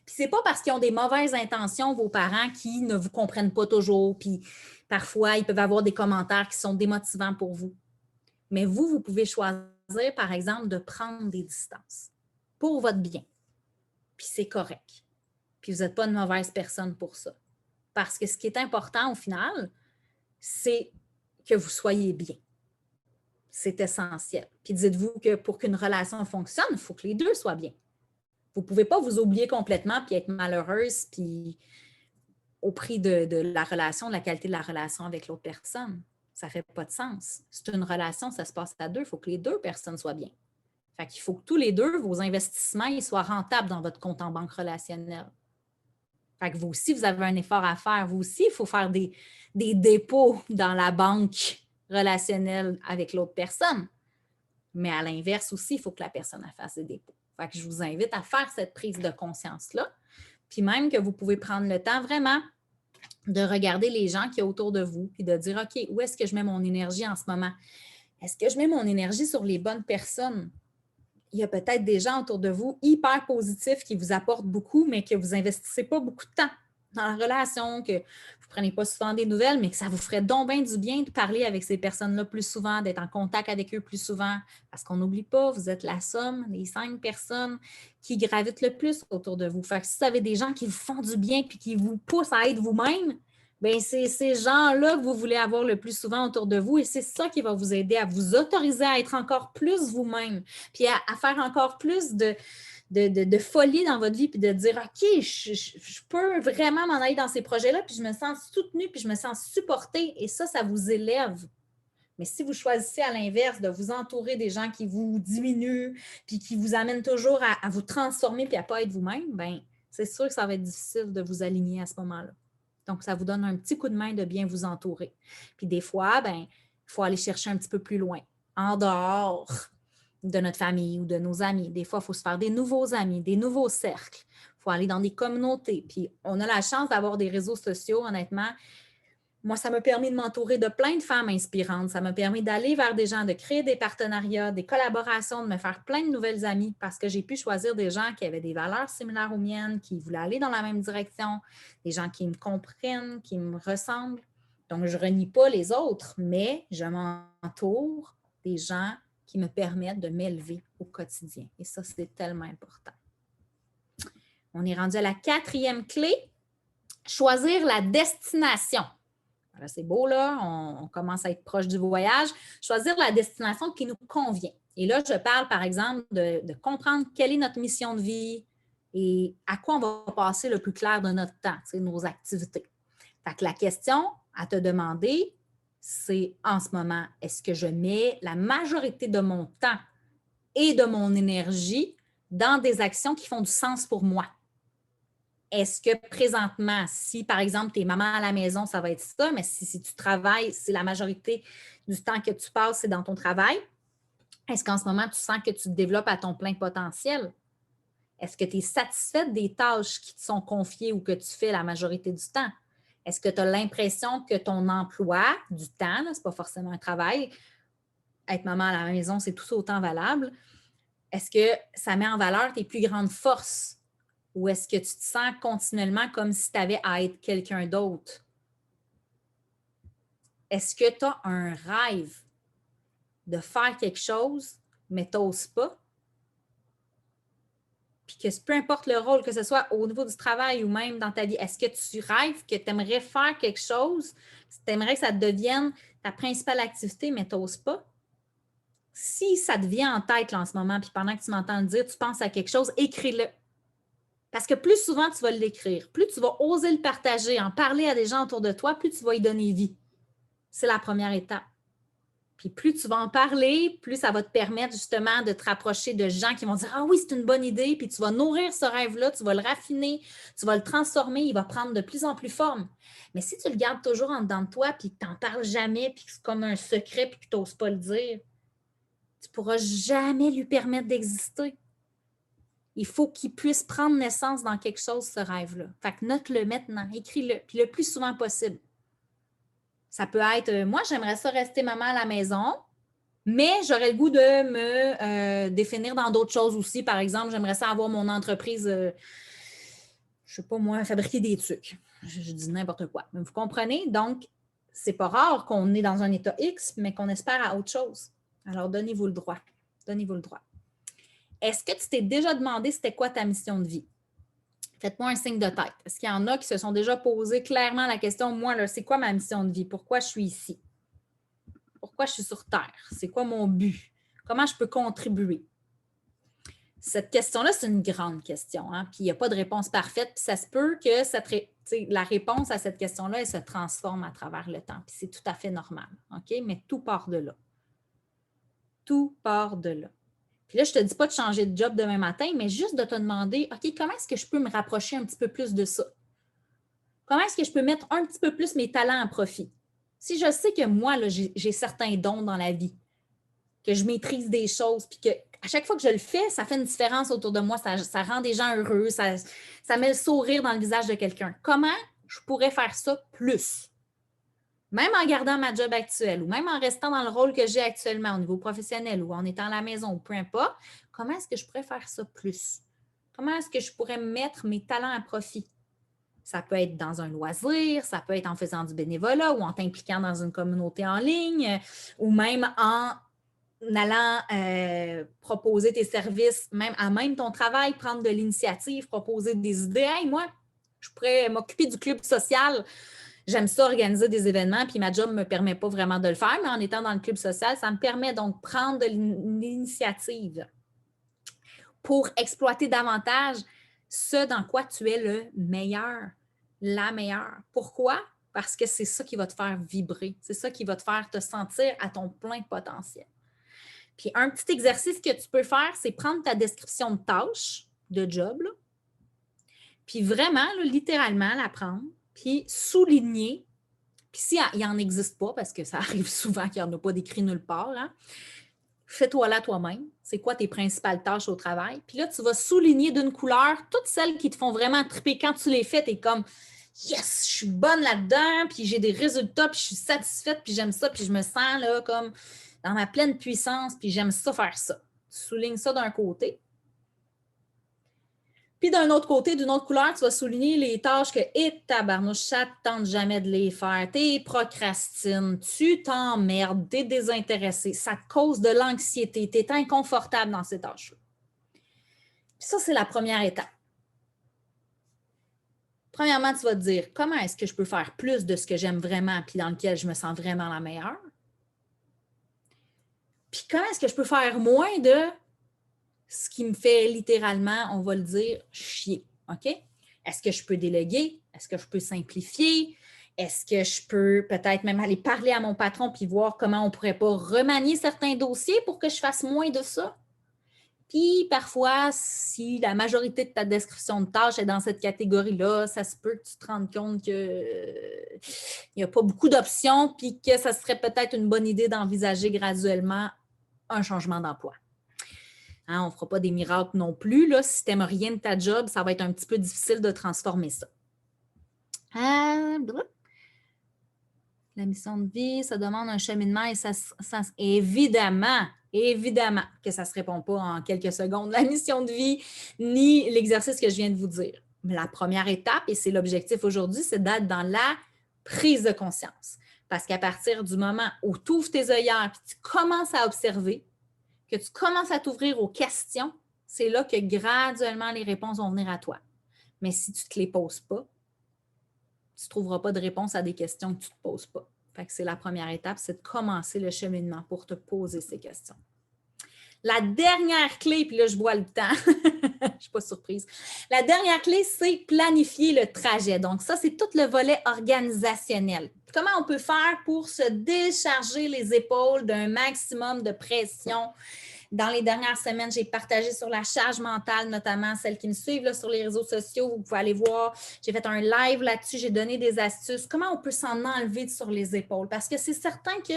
Puis c'est pas parce qu'ils ont des mauvaises intentions, vos parents, qui ne vous comprennent pas toujours, puis parfois, ils peuvent avoir des commentaires qui sont démotivants pour vous. Mais vous pouvez choisir, par exemple, de prendre des distances pour votre bien. Puis c'est correct. Puis vous n'êtes pas une mauvaise personne pour ça. Parce que ce qui est important, au final, c'est que vous soyez bien. C'est essentiel. Puis dites-vous que pour qu'une relation fonctionne, il faut que les deux soient bien. Vous ne pouvez pas vous oublier complètement puis être malheureuse puis au prix de la relation, de la qualité de la relation avec l'autre personne. Ça ne fait pas de sens. C'est une relation, ça se passe à deux. Il faut que les deux personnes soient bien. Fait qu'il faut que tous les deux, vos investissements, ils soient rentables dans votre compte en banque relationnel. Fait que vous aussi, vous avez un effort à faire. Vous aussi, il faut faire des dépôts dans la banque relationnelle avec l'autre personne. Mais à l'inverse aussi, il faut que la personne fasse des dépôts. Fait que je vous invite à faire cette prise de conscience-là. Puis même que vous pouvez prendre le temps vraiment de regarder les gens qui sont autour de vous et de dire, OK, où est-ce que je mets mon énergie en ce moment? Est-ce que je mets mon énergie sur les bonnes personnes? Il y a peut-être des gens autour de vous hyper positifs qui vous apportent beaucoup, mais que vous n'investissez pas beaucoup de temps dans la relation, que vous ne prenez pas souvent des nouvelles, mais que ça vous ferait donc bien du bien de parler avec ces personnes-là plus souvent, d'être en contact avec eux plus souvent, parce qu'on n'oublie pas, vous êtes la somme des 5 personnes qui gravitent le plus autour de vous. Fait que si vous avez des gens qui vous font du bien et qui vous poussent à être vous-même, bien, c'est ces gens-là que vous voulez avoir le plus souvent autour de vous et c'est ça qui va vous aider à vous autoriser à être encore plus vous-même, puis à faire encore plus de de folie dans votre vie, puis de dire, OK, je peux vraiment m'en aller dans ces projets-là, puis je me sens soutenue, puis je me sens supportée, et ça vous élève. Mais si vous choisissez à l'inverse de vous entourer des gens qui vous diminuent, puis qui vous amènent toujours à vous transformer, puis à ne pas être vous-même, bien, c'est sûr que ça va être difficile de vous aligner à ce moment-là. Donc, ça vous donne un petit coup de main de bien vous entourer. Puis des fois, bien, il faut aller chercher un petit peu plus loin, en dehors de notre famille ou de nos amis. Des fois, il faut se faire des nouveaux amis, des nouveaux cercles. Il faut aller dans des communautés. Puis, on a la chance d'avoir des réseaux sociaux, honnêtement. Moi, ça m'a permis de m'entourer de plein de femmes inspirantes. Ça m'a permis d'aller vers des gens, de créer des partenariats, des collaborations, de me faire plein de nouvelles amies parce que j'ai pu choisir des gens qui avaient des valeurs similaires aux miennes, qui voulaient aller dans la même direction, des gens qui me comprennent, qui me ressemblent. Donc, je ne renie pas les autres, mais je m'entoure des gens qui me permettent de m'élever au quotidien. Et ça, c'est tellement important. On est rendu à la 4e clé, choisir la destination. Alors, c'est beau, là, on commence à être proche du voyage. Choisir la destination qui nous convient. Et là, je parle, par exemple, de comprendre quelle est notre mission de vie et à quoi on va passer le plus clair de notre temps, nos activités. Fait que la question à te demander, c'est en ce moment, est-ce que je mets la majorité de mon temps et de mon énergie dans des actions qui font du sens pour moi? Est-ce que présentement, si par exemple, tu es maman à la maison, ça va être ça, mais si tu travailles, si la majorité du temps que tu passes, c'est dans ton travail, est-ce qu'en ce moment, tu sens que tu te développes à ton plein potentiel? Est-ce que tu es satisfaite des tâches qui te sont confiées ou que tu fais la majorité du temps? Est-ce que tu as l'impression que ton emploi du temps, ce n'est pas forcément un travail, être maman à la maison, c'est tout autant valable, est-ce que ça met en valeur tes plus grandes forces? Ou est-ce que tu te sens continuellement comme si tu avais à être quelqu'un d'autre? Est-ce que tu as un rêve de faire quelque chose, mais tu n'oses pas? Puis que peu importe le rôle, que ce soit au niveau du travail ou même dans ta vie, est-ce que tu rêves que tu aimerais faire quelque chose? Tu aimerais que ça devienne ta principale activité, mais tu n'oses pas? Si ça te vient en tête là, en ce moment, puis pendant que tu m'entends le dire, tu penses à quelque chose, écris-le. Parce que plus souvent tu vas l'écrire, plus tu vas oser le partager, en parler à des gens autour de toi, plus tu vas y donner vie. C'est la première étape. Puis plus tu vas en parler, plus ça va te permettre justement de te rapprocher de gens qui vont dire « Ah oui, c'est une bonne idée », puis tu vas nourrir ce rêve-là, tu vas le raffiner, tu vas le transformer, il va prendre de plus en plus forme. Mais si tu le gardes toujours en dedans de toi, puis que tu n'en parles jamais, puis que c'est comme un secret, puis que tu n'oses pas le dire, tu ne pourras jamais lui permettre d'exister. Il faut qu'il puisse prendre naissance dans quelque chose, ce rêve-là. Fait que note-le maintenant, écris-le, puis le plus souvent possible. Ça peut être, moi, j'aimerais ça rester maman à la maison, mais j'aurais le goût de me définir dans d'autres choses aussi. Par exemple, j'aimerais ça avoir mon entreprise, je ne sais pas moi, fabriquer des trucs. Je dis n'importe quoi. Mais vous comprenez? Donc, c'est pas rare qu'on est dans un état X, mais qu'on espère à autre chose. Alors, donnez-vous le droit. Donnez-vous le droit. Est-ce que tu t'es déjà demandé c'était quoi ta mission de vie? Faites-moi un signe de tête. Est-ce qu'il y en a qui se sont déjà posé clairement la question, moi, là, c'est quoi ma mission de vie? Pourquoi je suis ici? Pourquoi je suis sur Terre? C'est quoi mon but? Comment je peux contribuer? Cette question-là, c'est une grande question. Hein? Puis il n'y a pas de réponse parfaite. Puis ça se peut que la réponse à cette question-là, elle se transforme à travers le temps. Puis c'est tout à fait normal. OK? Mais tout part de là. Tout part de là. Puis là, je ne te dis pas de changer de job demain matin, mais juste de te demander, OK, comment est-ce que je peux me rapprocher un petit peu plus de ça? Comment est-ce que je peux mettre un petit peu plus mes talents à profit? Si je sais que moi, là, j'ai certains dons dans la vie, que je maîtrise des choses, puis qu'à chaque fois que je le fais, ça fait une différence autour de moi, ça rend des gens heureux, ça met le sourire dans le visage de quelqu'un. Comment je pourrais faire ça plus? Même en gardant ma job actuelle ou même en restant dans le rôle que j'ai actuellement au niveau professionnel ou en étant à la maison ou peu importe, comment est-ce que je pourrais faire ça plus? Comment est-ce que je pourrais mettre mes talents à profit? Ça peut être dans un loisir, ça peut être en faisant du bénévolat ou en t'impliquant dans une communauté en ligne ou même en allant proposer tes services, même à même ton travail, prendre de l'initiative, proposer des idées. Hey, moi, je pourrais m'occuper du club social. J'aime ça organiser des événements, puis ma job ne me permet pas vraiment de le faire, mais en étant dans le club social, ça me permet donc de prendre de l'initiative. pour exploiter davantage ce dans quoi tu es le meilleur, la meilleure. Pourquoi? Parce que c'est ça qui va te faire vibrer. C'est ça qui va te faire te sentir à ton plein potentiel. Puis un petit exercice que tu peux faire, c'est prendre ta description de tâche, de job, là, puis vraiment, là, littéralement, la prendre, puis souligner. Puis s'il n'en existe pas, parce que ça arrive souvent qu'il n'y en a pas d'écrit nulle part, hein, fais-toi là toi-même. C'est quoi tes principales tâches au travail? Puis là, tu vas souligner d'une couleur toutes celles qui te font vraiment triper. Quand tu les fais, tu es comme yes, je suis bonne là-dedans, puis j'ai des résultats, puis je suis satisfaite, puis j'aime ça, puis je me sens là comme dans ma pleine puissance, puis j'aime ça faire ça. Tu soulignes ça d'un côté. Puis d'un autre côté, d'une autre couleur, tu vas souligner les tâches que tabarnouche, ça ne tente jamais de les faire. Tu procrastines, tu t'emmerdes, tu es désintéressé, ça te cause de l'anxiété, tu es inconfortable dans ces tâches-là. Puis ça, c'est la première étape. Premièrement, tu vas te dire comment est-ce que je peux faire plus de ce que j'aime vraiment puis dans lequel je me sens vraiment la meilleure. Puis comment est-ce que je peux faire moins de ce qui me fait littéralement, on va le dire, chier. OK? Est-ce que je peux déléguer? Est-ce que je peux simplifier? Est-ce que je peux peut-être même aller parler à mon patron puis voir comment on ne pourrait pas remanier certains dossiers pour que je fasse moins de ça? Puis parfois, si la majorité de ta description de tâches est dans cette catégorie-là, ça se peut que tu te rendes compte qu'il n'y a pas beaucoup d'options puis que ça serait peut-être une bonne idée d'envisager graduellement un changement d'emploi. Hein, on ne fera pas des miracles non plus. Là. Si tu n'aimes rien de ta job, ça va être un petit peu difficile de transformer ça. La mission de vie, ça demande un cheminement et ça évidemment que ça ne se répond pas en quelques secondes, la mission de vie, ni l'exercice que je viens de vous dire. Mais la première étape, et c'est l'objectif aujourd'hui, c'est d'être dans la prise de conscience. Parce qu'à partir du moment où tu ouvres tes œillères et tu commences à observer, que tu commences à t'ouvrir aux questions, c'est là que graduellement les réponses vont venir à toi. Mais si tu ne te les poses pas, tu ne trouveras pas de réponse à des questions que tu ne te poses pas. Fait que c'est la première étape, c'est de commencer le cheminement pour te poser ces questions. La dernière clé, puis là, je bois le temps, je ne suis pas surprise. La dernière clé, c'est planifier le trajet. Donc, ça, c'est tout le volet organisationnel. Comment on peut faire pour se décharger les épaules d'un maximum de pression? Dans les dernières semaines, j'ai partagé sur la charge mentale, notamment celles qui me suivent là, sur les réseaux sociaux. Vous pouvez aller voir. J'ai fait un live là-dessus. J'ai donné des astuces. Comment on peut s'en enlever sur les épaules? Parce que c'est certain que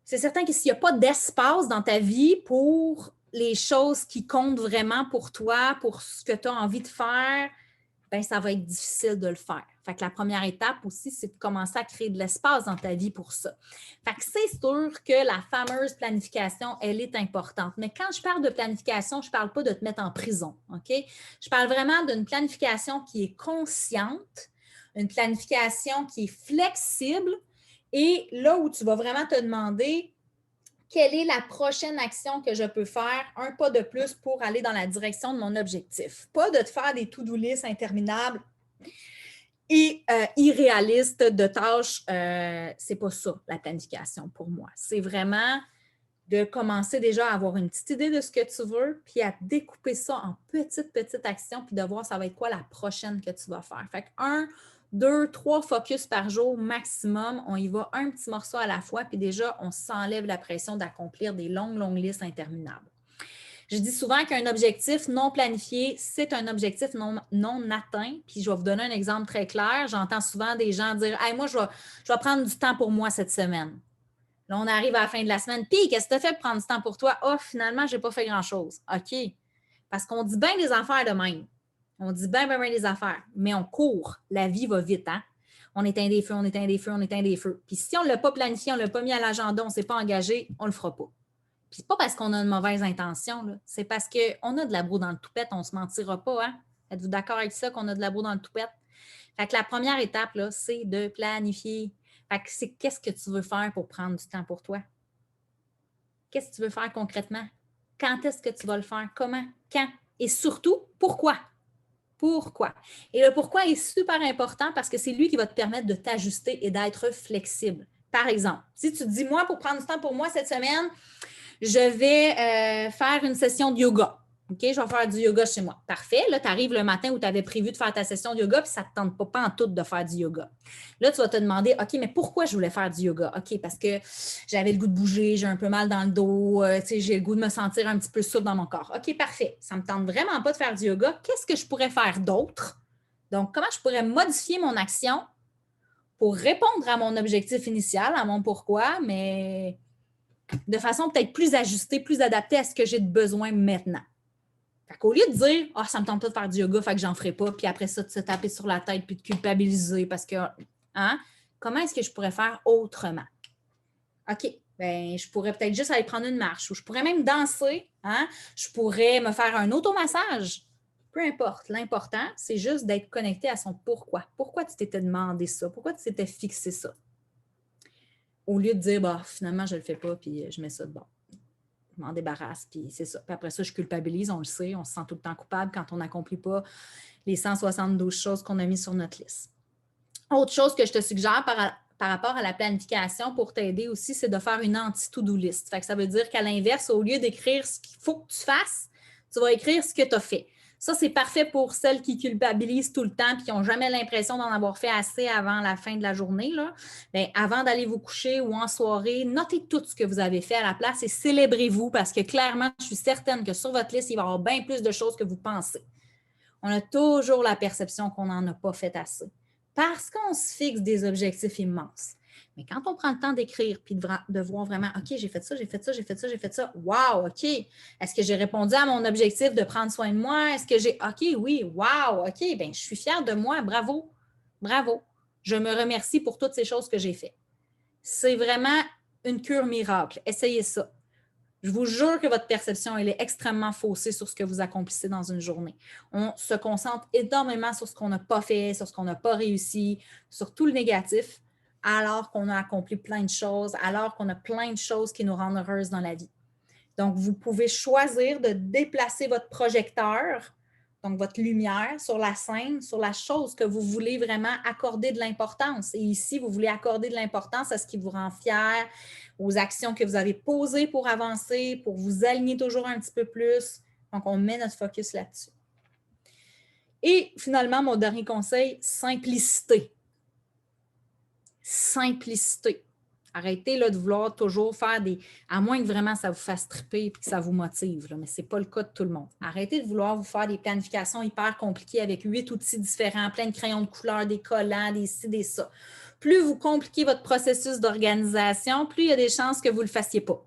s'il n'y a pas d'espace dans ta vie pour les choses qui comptent vraiment pour toi, pour ce que tu as envie de faire, bien, ça va être difficile de le faire. Fait que la première étape aussi, c'est de commencer à créer de l'espace dans ta vie pour ça. Fait que c'est sûr que la fameuse planification, elle est importante. Mais quand je parle de planification, je ne parle pas de te mettre en prison, OK? Je parle vraiment d'une planification qui est consciente, une planification qui est flexible et là où tu vas vraiment te demander quelle est la prochaine action que je peux faire, un pas de plus pour aller dans la direction de mon objectif. Pas de te faire des to-do lists interminables et irréalistes de tâches. C'est pas ça, la planification pour moi. C'est vraiment de commencer déjà à avoir une petite idée de ce que tu veux, puis à découper ça en petites actions, puis de voir ça va être quoi la prochaine que tu vas faire. Fait que 1, 2, 3 focus par jour maximum. On y va un petit morceau à la fois, puis déjà, on s'enlève la pression d'accomplir des longues listes interminables. Je dis souvent qu'un objectif non planifié, c'est un objectif non atteint. Puis je vais vous donner un exemple très clair. J'entends souvent des gens dire hey, moi, je vais prendre du temps pour moi cette semaine. Là, on arrive à la fin de la semaine. Puis, qu'est-ce que tu as fait pour prendre du temps pour toi? Oh, finalement, je n'ai pas fait grand-chose. OK. Parce qu'on dit bien des affaires de même. On dit bien des affaires. Mais on court. La vie va vite, hein? On éteint des feux. Puis si on ne l'a pas planifié, on ne l'a pas mis à l'agenda, on ne s'est pas engagé, on ne le fera pas. Puis c'est pas parce qu'on a une mauvaise intention, là. C'est parce qu'on a de la boue dans le toupette, on ne se mentira pas, hein? Êtes-vous d'accord avec ça qu'on a de la boue dans le toupette? Fait que la première étape, là, c'est de planifier. Fait que c'est qu'est-ce que tu veux faire pour prendre du temps pour toi? Qu'est-ce que tu veux faire concrètement? Quand est-ce que tu vas le faire? Comment? Quand? Et surtout, pourquoi? Pourquoi? Et le pourquoi est super important parce que c'est lui qui va te permettre de t'ajuster et d'être flexible. Par exemple, si tu te dis, moi, pour prendre du temps pour moi cette semaine, je vais faire une session de yoga. OK, je vais faire du yoga chez moi. Parfait. Là, tu arrives le matin où tu avais prévu de faire ta session de yoga, puis ça ne te tente pas en tout de faire du yoga. Là, tu vas te demander, OK, mais pourquoi je voulais faire du yoga? OK, parce que j'avais le goût de bouger, j'ai un peu mal dans le dos, j'ai le goût de me sentir un petit peu souple dans mon corps. OK, parfait. Ça ne me tente vraiment pas de faire du yoga. Qu'est-ce que je pourrais faire d'autre? Donc, comment je pourrais modifier mon action pour répondre à mon objectif initial, à mon pourquoi, mais de façon peut-être plus ajustée, plus adaptée à ce que j'ai de besoin maintenant. Fait qu'au lieu de dire « Ah, ça ne me tente pas de faire du yoga, fait que j'en ferai pas », puis après ça, de se taper sur la tête puis de culpabiliser parce que, hein, comment est-ce que je pourrais faire autrement? OK, bien, je pourrais peut-être juste aller prendre une marche ou je pourrais même danser, hein? Je pourrais me faire un automassage. Peu importe. L'important, c'est juste d'être connecté à son pourquoi. Pourquoi tu t'étais demandé ça? Pourquoi tu t'étais fixé ça? Au lieu de dire, bah, finalement, je ne le fais pas, puis je mets ça de bord. Je m'en débarrasse, puis c'est ça. Puis après ça, je culpabilise, on le sait, on se sent tout le temps coupable quand on n'accomplit pas les 172 choses qu'on a mises sur notre liste. Autre chose que je te suggère par rapport à la planification pour t'aider aussi, c'est de faire une anti-to-do list. Fait que ça veut dire qu'à l'inverse, au lieu d'écrire ce qu'il faut que tu fasses, tu vas écrire ce que tu as fait. Ça, c'est parfait pour celles qui culpabilisent tout le temps et qui n'ont jamais l'impression d'en avoir fait assez avant la fin de la journée. Là. Bien, avant d'aller vous coucher ou en soirée, notez tout ce que vous avez fait à la place et célébrez-vous parce que clairement, je suis certaine que sur votre liste, il va y avoir bien plus de choses que vous pensez. On a toujours la perception qu'on n'en a pas fait assez parce qu'on se fixe des objectifs immenses. Mais quand on prend le temps d'écrire puis de voir vraiment, OK, j'ai fait ça, j'ai fait ça, j'ai fait ça, j'ai fait ça. Wow, OK. Est-ce que j'ai répondu à mon objectif de prendre soin de moi? Est-ce que j'ai, OK, oui, wow, OK, bien, je suis fière de moi. Bravo, bravo. Je me remercie pour toutes ces choses que j'ai faites. C'est vraiment une cure miracle. Essayez ça. Je vous jure que votre perception, elle est extrêmement faussée sur ce que vous accomplissez dans une journée. On se concentre énormément sur ce qu'on n'a pas fait, sur ce qu'on n'a pas réussi, sur tout le négatif, alors qu'on a accompli plein de choses, alors qu'on a plein de choses qui nous rendent heureuses dans la vie. Donc, vous pouvez choisir de déplacer votre projecteur, donc votre lumière, sur la scène, sur la chose que vous voulez vraiment accorder de l'importance. Et ici, vous voulez accorder de l'importance à ce qui vous rend fier, aux actions que vous avez posées pour avancer, pour vous aligner toujours un petit peu plus. Donc, on met notre focus là-dessus. Et finalement, mon dernier conseil, simplicité. Simplicité. Arrêtez là, de vouloir toujours faire des... À moins que vraiment ça vous fasse triper et que ça vous motive, là, mais ce n'est pas le cas de tout le monde. Arrêtez de vouloir vous faire des planifications hyper compliquées avec 8 outils différents, plein de crayons de couleur, des collants, des ci, des ça. Plus vous compliquez votre processus d'organisation, plus il y a des chances que vous ne le fassiez pas.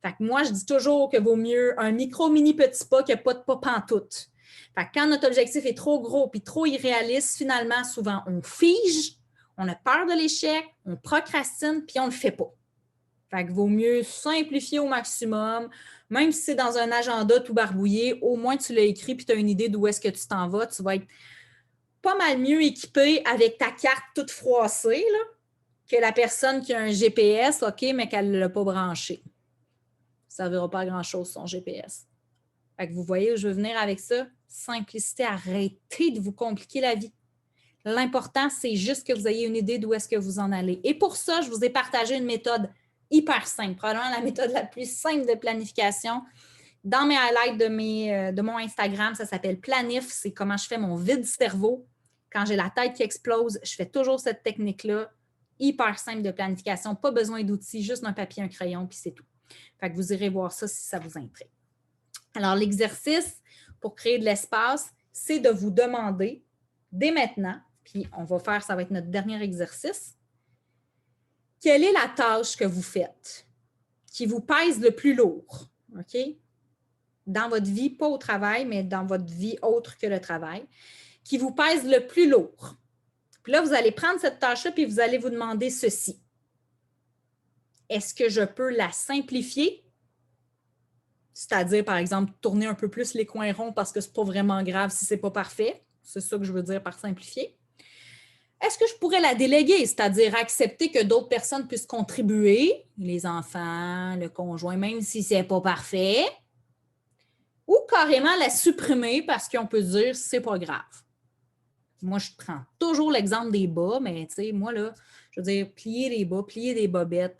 Fait que moi, je dis toujours qu'il vaut mieux un mini petit pas que pas de pas pantoute. Fait que quand notre objectif est trop gros et trop irréaliste, finalement, souvent, on fige, on a peur de l'échec, on procrastine, puis on ne le fait pas. Fait que vaut mieux simplifier au maximum, même si c'est dans un agenda tout barbouillé, au moins tu l'as écrit puis tu as une idée d'où est-ce que tu t'en vas. Tu vas être pas mal mieux équipé avec ta carte toute froissée là, que la personne qui a un GPS, OK, mais qu'elle ne l'a pas branché. Ça ne servira pas à grand-chose, son GPS. Fait que vous voyez où je veux venir avec ça? Simplicité, arrêtez de vous compliquer la vie. L'important, c'est juste que vous ayez une idée d'où est-ce que vous en allez. Et pour ça, je vous ai partagé une méthode hyper simple, probablement la méthode la plus simple de planification. Dans mes highlights de mon Instagram, ça s'appelle Planif. C'est comment je fais mon vide-cerveau. Quand j'ai la tête qui explose, je fais toujours cette technique-là, hyper simple de planification. Pas besoin d'outils, juste un papier, un crayon, puis c'est tout. Fait que vous irez voir ça si ça vous intrigue. Alors, l'exercice pour créer de l'espace, c'est de vous demander dès maintenant, puis on va faire, ça va être notre dernier exercice. Quelle est la tâche que vous faites qui vous pèse le plus lourd, OK? Dans votre vie, pas au travail, mais dans votre vie autre que le travail, qui vous pèse le plus lourd. Puis là, vous allez prendre cette tâche-là puis vous allez vous demander ceci. Est-ce que je peux la simplifier? C'est-à-dire, par exemple, tourner un peu plus les coins ronds parce que ce n'est pas vraiment grave si ce n'est pas parfait. C'est ça que je veux dire par simplifier. Est-ce que je pourrais la déléguer, c'est-à-dire accepter que d'autres personnes puissent contribuer, les enfants, le conjoint, même si ce n'est pas parfait, ou carrément la supprimer parce qu'on peut se dire c'est pas grave. Moi, je prends toujours l'exemple des bas, mais tu sais, moi, là, je veux dire, plier les bas, plier des bobettes,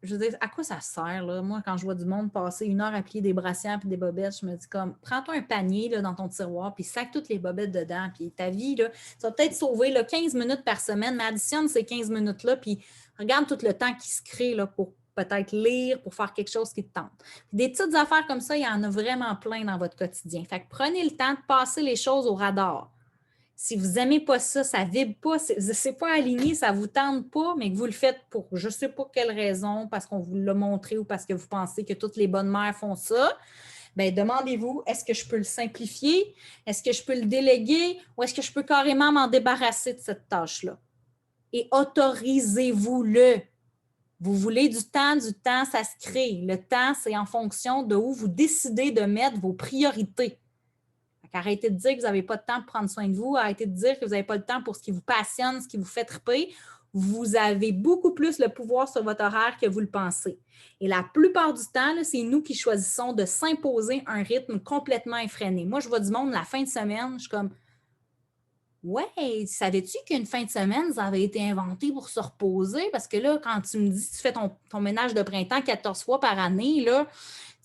je veux dire, à quoi ça sert, là? Moi, quand je vois du monde passer 1 heure à plier des brassières et des bobettes, je me dis comme, prends-toi un panier là, dans ton tiroir, puis sac toutes les bobettes dedans, puis ta vie, là, ça va peut-être sauver là, 15 minutes par semaine, mais additionne ces 15 minutes-là, puis regarde tout le temps qui se crée là, pour peut-être lire, pour faire quelque chose qui te tente. Puis des petites affaires comme ça, il y en a vraiment plein dans votre quotidien. Fait que prenez le temps de passer les choses au radar. Si vous n'aimez pas ça, ça ne vibre pas, c'est pas aligné, ça ne vous tente pas, mais que vous le faites pour je ne sais pas quelle raison, parce qu'on vous l'a montré ou parce que vous pensez que toutes les bonnes mères font ça, bien, demandez-vous, est-ce que je peux le simplifier? Est-ce que je peux le déléguer? Ou est-ce que je peux carrément m'en débarrasser de cette tâche-là? Et autorisez-vous-le. Vous voulez du temps, ça se crée. Le temps, c'est en fonction de où vous décidez de mettre vos priorités. Arrêtez de dire que vous n'avez pas de temps pour prendre soin de vous. Arrêtez de dire que vous n'avez pas le temps pour ce qui vous passionne, ce qui vous fait triper. Vous avez beaucoup plus le pouvoir sur votre horaire que vous le pensez. Et la plupart du temps, c'est nous qui choisissons de s'imposer un rythme complètement effréné. Moi, je vois du monde la fin de semaine, je suis comme ouais, savais-tu qu'une fin de semaine, ça avait été inventé pour se reposer? Parce que là, quand tu me dis que tu fais ton ménage de printemps 14 fois par année, là,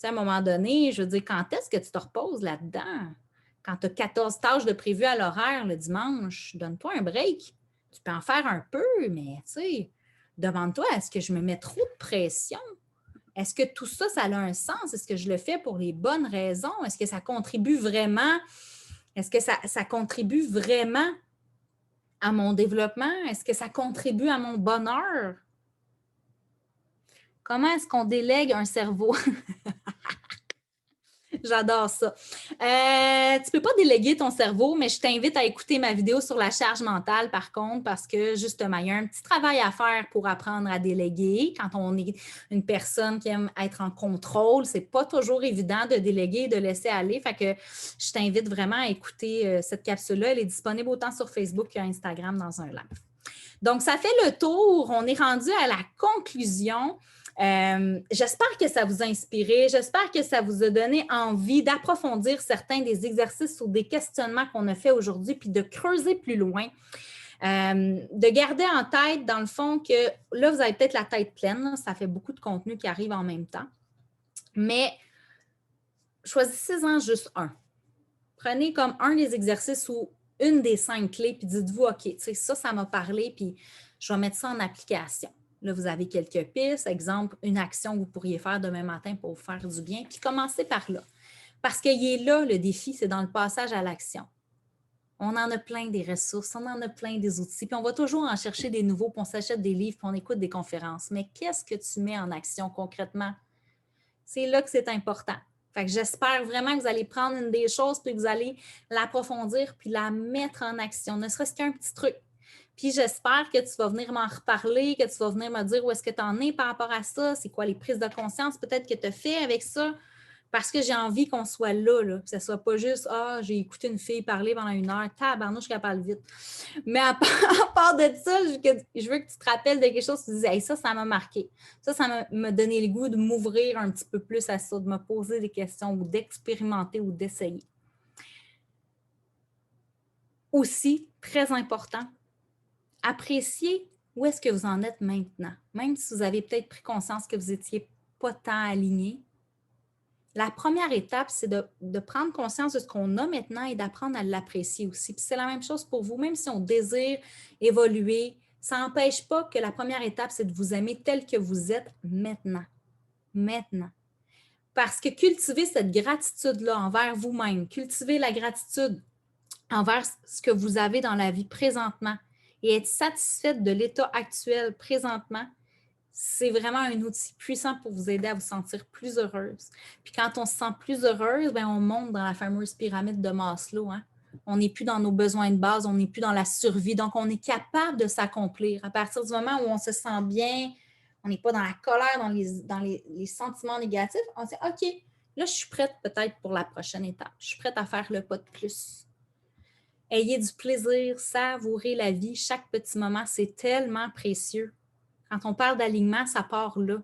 à un moment donné, je veux dire, quand est-ce que tu te reposes là-dedans? Quand tu as 14 tâches de prévues à l'horaire le dimanche, donne-toi un break. Tu peux en faire un peu, mais tu sais, demande-toi, est-ce que je me mets trop de pression? Est-ce que tout ça, ça a un sens? Est-ce que je le fais pour les bonnes raisons? Est-ce que ça contribue vraiment? Est-ce que ça contribue vraiment à mon développement? Est-ce que ça contribue à mon bonheur? Comment est-ce qu'on délègue un cerveau? J'adore ça. Tu ne peux pas déléguer ton cerveau, mais je t'invite à écouter ma vidéo sur la charge mentale, par contre, parce que justement, il y a un petit travail à faire pour apprendre à déléguer. Quand on est une personne qui aime être en contrôle, ce n'est pas toujours évident de déléguer et de laisser aller. Fait que je t'invite vraiment à écouter cette capsule-là. Elle est disponible autant sur Facebook qu'Instagram dans un live. Donc, ça fait le tour. On est rendu à la conclusion. J'espère que ça vous a inspiré. J'espère que ça vous a donné envie d'approfondir certains des exercices ou des questionnements qu'on a fait aujourd'hui, puis de creuser plus loin. De garder en tête, dans le fond, que là, vous avez peut-être la tête pleine. Là, ça fait beaucoup de contenu qui arrive en même temps. Mais choisissez-en juste un. Prenez comme un des exercices ou une des 5 clés, puis dites-vous, OK, tu sais, ça m'a parlé, puis je vais mettre ça en application. Là, vous avez quelques pistes. Exemple, une action que vous pourriez faire demain matin pour vous faire du bien. Puis commencez par là. Parce qu'il est là, le défi, c'est dans le passage à l'action. On en a plein des ressources, on en a plein des outils, puis on va toujours en chercher des nouveaux, puis on s'achète des livres, puis on écoute des conférences. Mais qu'est-ce que tu mets en action concrètement? C'est là que c'est important. Fait que j'espère vraiment que vous allez prendre une des choses, puis que vous allez l'approfondir, puis la mettre en action, ne serait-ce qu'un petit truc. Puis j'espère que tu vas venir m'en reparler, que tu vas venir me dire où est-ce que tu en es par rapport à ça, c'est quoi les prises de conscience peut-être que tu as fait avec ça, parce que j'ai envie qu'on soit là, que ce ne soit pas juste « Ah, j'ai écouté une fille parler pendant 1 heure, tabarnouche, je suis capable vite. » Mais à part de ça, je veux que tu te rappelles de quelque chose, tu te dises hey, « ça m'a marqué. Ça m'a donné le goût de m'ouvrir un petit peu plus à ça, de me poser des questions ou d'expérimenter ou d'essayer. » Aussi, très important, appréciez où est-ce que vous en êtes maintenant. Même si vous avez peut-être pris conscience que vous n'étiez pas tant aligné, la première étape, c'est de prendre conscience de ce qu'on a maintenant et d'apprendre à l'apprécier aussi. Puis c'est la même chose pour vous, même si on désire évoluer, ça n'empêche pas que la première étape, c'est de vous aimer tel que vous êtes maintenant. Maintenant. Parce que cultiver cette gratitude-là envers vous-même, cultiver la gratitude envers ce que vous avez dans la vie présentement et être satisfaite de l'état actuel présentement, c'est vraiment un outil puissant pour vous aider à vous sentir plus heureuse. Puis quand on se sent plus heureuse, bien, on monte dans la fameuse pyramide de Maslow. Hein? On n'est plus dans nos besoins de base, on n'est plus dans la survie. Donc, on est capable de s'accomplir. À partir du moment où on se sent bien, on n'est pas dans la colère, dans les sentiments négatifs, on se dit « OK, là, je suis prête peut-être pour la prochaine étape. Je suis prête à faire le pas de plus. » Ayez du plaisir, savourez la vie. Chaque petit moment, c'est tellement précieux. Quand on parle d'alignement, ça part là.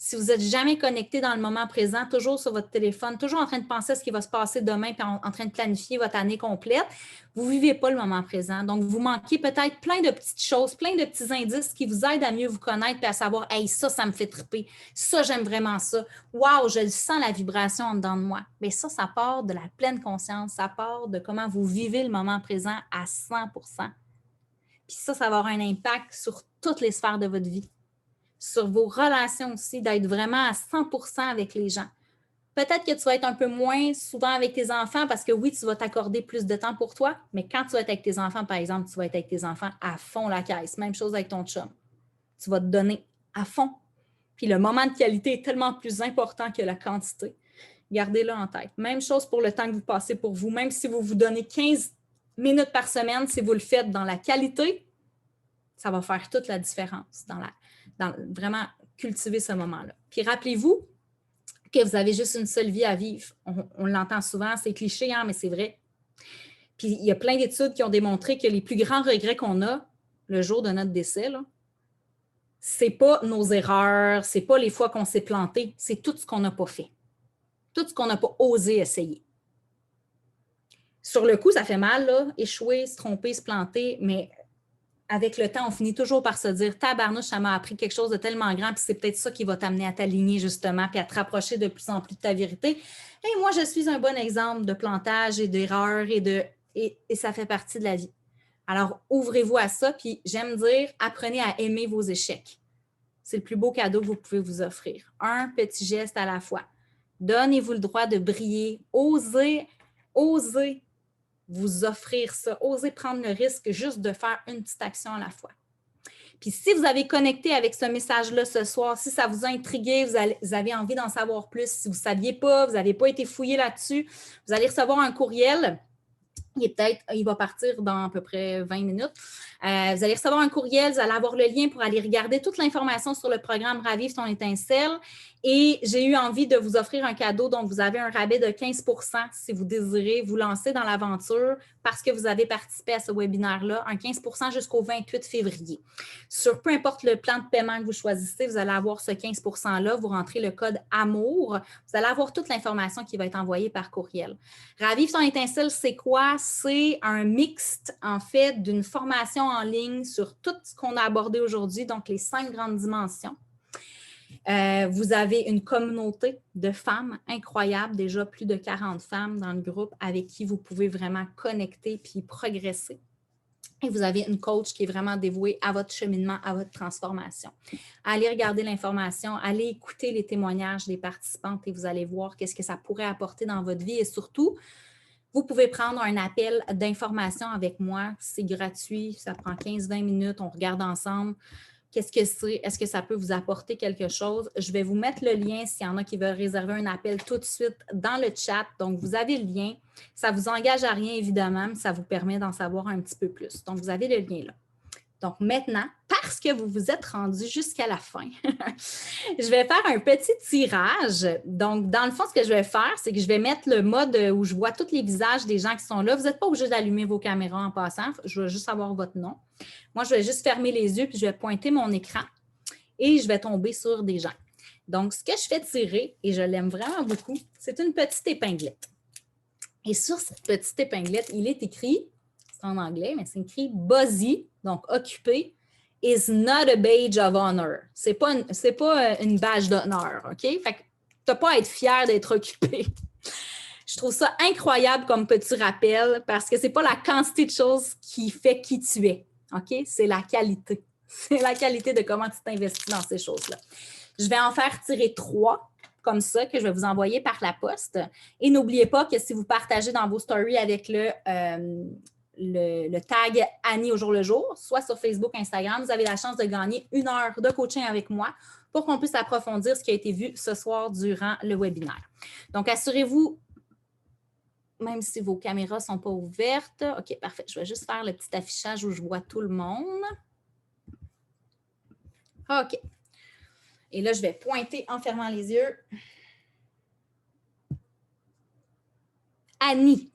Si vous n'êtes jamais connecté dans le moment présent, toujours sur votre téléphone, toujours en train de penser à ce qui va se passer demain, puis en train de planifier votre année complète, vous ne vivez pas le moment présent. Donc, vous manquez peut-être plein de petites choses, plein de petits indices qui vous aident à mieux vous connaître et à savoir, hey, ça me fait triper. Ça, j'aime vraiment ça. Wow, je sens la vibration en dedans de moi. Bien, ça part de la pleine conscience. Ça part de comment vous vivez le moment présent à 100%. Puis ça va avoir un impact sur toutes les sphères de votre vie. Sur vos relations aussi, d'être vraiment à 100% avec les gens. Peut-être que tu vas être un peu moins souvent avec tes enfants parce que oui, tu vas t'accorder plus de temps pour toi, mais quand tu vas être avec tes enfants, par exemple, tu vas être avec tes enfants à fond la caisse. Même chose avec ton chum. Tu vas te donner à fond. Puis le moment de qualité est tellement plus important que la quantité. Gardez-le en tête. Même chose pour le temps que vous passez pour vous. Même si vous vous donnez 15 minutes par semaine, si vous le faites dans la qualité, ça va faire toute la différence dans vraiment cultiver ce moment-là. Puis rappelez-vous que vous avez juste une seule vie à vivre. On l'entend souvent, c'est cliché, hein, mais c'est vrai. Puis il y a plein d'études qui ont démontré que les plus grands regrets qu'on a le jour de notre décès, c'est pas nos erreurs, c'est pas les fois qu'on s'est planté, c'est tout ce qu'on n'a pas fait. Tout ce qu'on n'a pas osé essayer. Sur le coup, ça fait mal, là, échouer, se tromper, se planter, mais avec le temps, on finit toujours par se dire « Tabarnouche, ça m'a appris quelque chose de tellement grand, puis c'est peut-être ça qui va t'amener à t'aligner justement, puis à te rapprocher de plus en plus de ta vérité. » Et moi, je suis un bon exemple de plantage et d'erreur et ça fait partie de la vie. Alors, ouvrez-vous à ça, puis j'aime dire, apprenez à aimer vos échecs. C'est le plus beau cadeau que vous pouvez vous offrir. Un petit geste à la fois. Donnez-vous le droit de briller. Osez vous offrir ça. Osez prendre le risque juste de faire une petite action à la fois. Puis si vous avez connecté avec ce message-là ce soir, si ça vous a intrigué, vous avez envie d'en savoir plus, si vous ne saviez pas, vous n'avez pas été fouillé là-dessus, vous allez recevoir un courriel. Il va partir dans à peu près 20 minutes. Vous allez recevoir un courriel, vous allez avoir le lien pour aller regarder toute l'information sur le programme Ravive ton étincelle. Et j'ai eu envie de vous offrir un cadeau, donc vous avez un rabais de 15% si vous désirez vous lancer dans l'aventure parce que vous avez participé à ce webinaire-là, un 15% jusqu'au 28 février. Sur peu importe le plan de paiement que vous choisissez, vous allez avoir ce 15%-là, vous rentrez le code AMOUR, vous allez avoir toute l'information qui va être envoyée par courriel. Ravive ton étincelle, c'est quoi? C'est un mixte, en fait, d'une formation en ligne sur tout ce qu'on a abordé aujourd'hui, donc les 5 grandes dimensions. Vous avez une communauté de femmes incroyables, déjà plus de 40 femmes dans le groupe avec qui vous pouvez vraiment connecter puis progresser. Et vous avez une coach qui est vraiment dévouée à votre cheminement, à votre transformation. Allez regarder l'information, allez écouter les témoignages des participantes et vous allez voir qu'est-ce que ça pourrait apporter dans votre vie et surtout, vous pouvez prendre un appel d'information avec moi. C'est gratuit, ça prend 15-20 minutes, on regarde ensemble. Qu'est-ce que c'est? Est-ce que ça peut vous apporter quelque chose? Je vais vous mettre le lien s'il y en a qui veulent réserver un appel tout de suite dans le chat. Donc, vous avez le lien. Ça ne vous engage à rien, évidemment, mais ça vous permet d'en savoir un petit peu plus. Donc, vous avez le lien là. Donc, maintenant, parce que vous vous êtes rendu jusqu'à la fin, je vais faire un petit tirage. Donc, dans le fond, ce que je vais faire, c'est que je vais mettre le mode où je vois tous les visages des gens qui sont là. Vous n'êtes pas obligé d'allumer vos caméras en passant. Je veux juste avoir votre nom. Moi, je vais juste fermer les yeux puis je vais pointer mon écran et je vais tomber sur des gens. Donc, ce que je fais tirer, et je l'aime vraiment beaucoup, c'est une petite épinglette. Et sur cette petite épinglette, il est écrit, c'est en anglais, mais c'est écrit « Busy », donc « occupé ». Is not a badge of honor. C'est pas une badge d'honneur, OK? Fait que tu n'as pas à être fier d'être occupé. Je trouve ça incroyable comme petit rappel parce que c'est pas la quantité de choses qui fait qui tu es, OK? C'est la qualité. C'est la qualité de comment tu t'investis dans ces choses-là. Je vais en faire tirer 3 comme ça que je vais vous envoyer par la poste. Et n'oubliez pas que si vous partagez dans vos stories avec le tag Annie au jour le jour, soit sur Facebook, Instagram, vous avez la chance de gagner 1 heure de coaching avec moi pour qu'on puisse approfondir ce qui a été vu ce soir durant le webinaire. Donc, assurez-vous, même si vos caméras ne sont pas ouvertes. OK, parfait. Je vais juste faire le petit affichage où je vois tout le monde. OK. Et là, je vais pointer en fermant les yeux. Annie.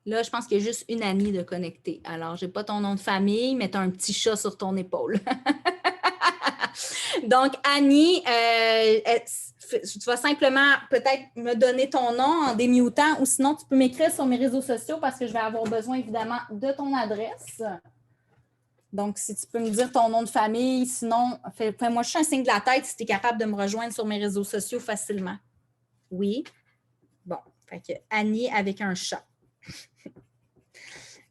Là, je pense qu'il y a juste une Annie de connecter. Alors, je n'ai pas ton nom de famille, mais tu as un petit chat sur ton épaule. Donc, Annie, tu vas simplement peut-être me donner ton nom en démutant ou sinon tu peux m'écrire sur mes réseaux sociaux parce que je vais avoir besoin évidemment de ton adresse. Donc, si tu peux me dire ton nom de famille, sinon, fais-moi juste un signe de la tête si tu es capable de me rejoindre sur mes réseaux sociaux facilement. Oui. Bon, fait que Annie avec un chat.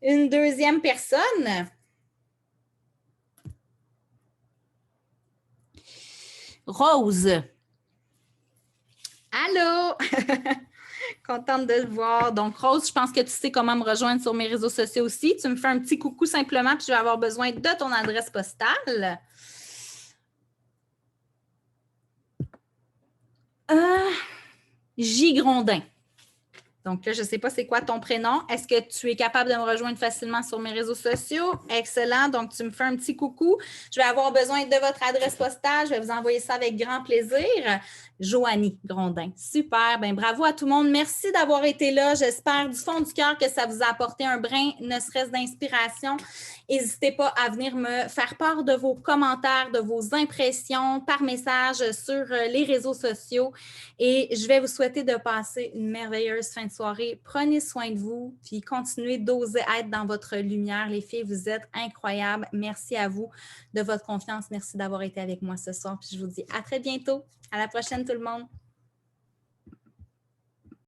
Une deuxième personne. Rose. Allô? Contente de te voir. Donc, Rose, je pense que tu sais comment me rejoindre sur mes réseaux sociaux aussi. Tu me fais un petit coucou simplement, puis je vais avoir besoin de ton adresse postale. J. Grondin. Donc là, je ne sais pas c'est quoi ton prénom. Est-ce que tu es capable de me rejoindre facilement sur mes réseaux sociaux? Excellent. Donc, tu me fais un petit coucou. Je vais avoir besoin de votre adresse postale. Je vais vous envoyer ça avec grand plaisir. Joanie Grondin. Super. Bien, bravo à tout le monde. Merci d'avoir été là. J'espère du fond du cœur que ça vous a apporté un brin, ne serait-ce d'inspiration. N'hésitez pas à venir me faire part de vos commentaires, de vos impressions par message sur les réseaux sociaux. Et je vais vous souhaiter de passer une merveilleuse fin de soirée. Prenez soin de vous, puis continuez d'oser être dans votre lumière. Les filles, vous êtes incroyables. Merci à vous de votre confiance. Merci d'avoir été avec moi ce soir. Puis je vous dis à très bientôt. À la prochaine, tout le monde.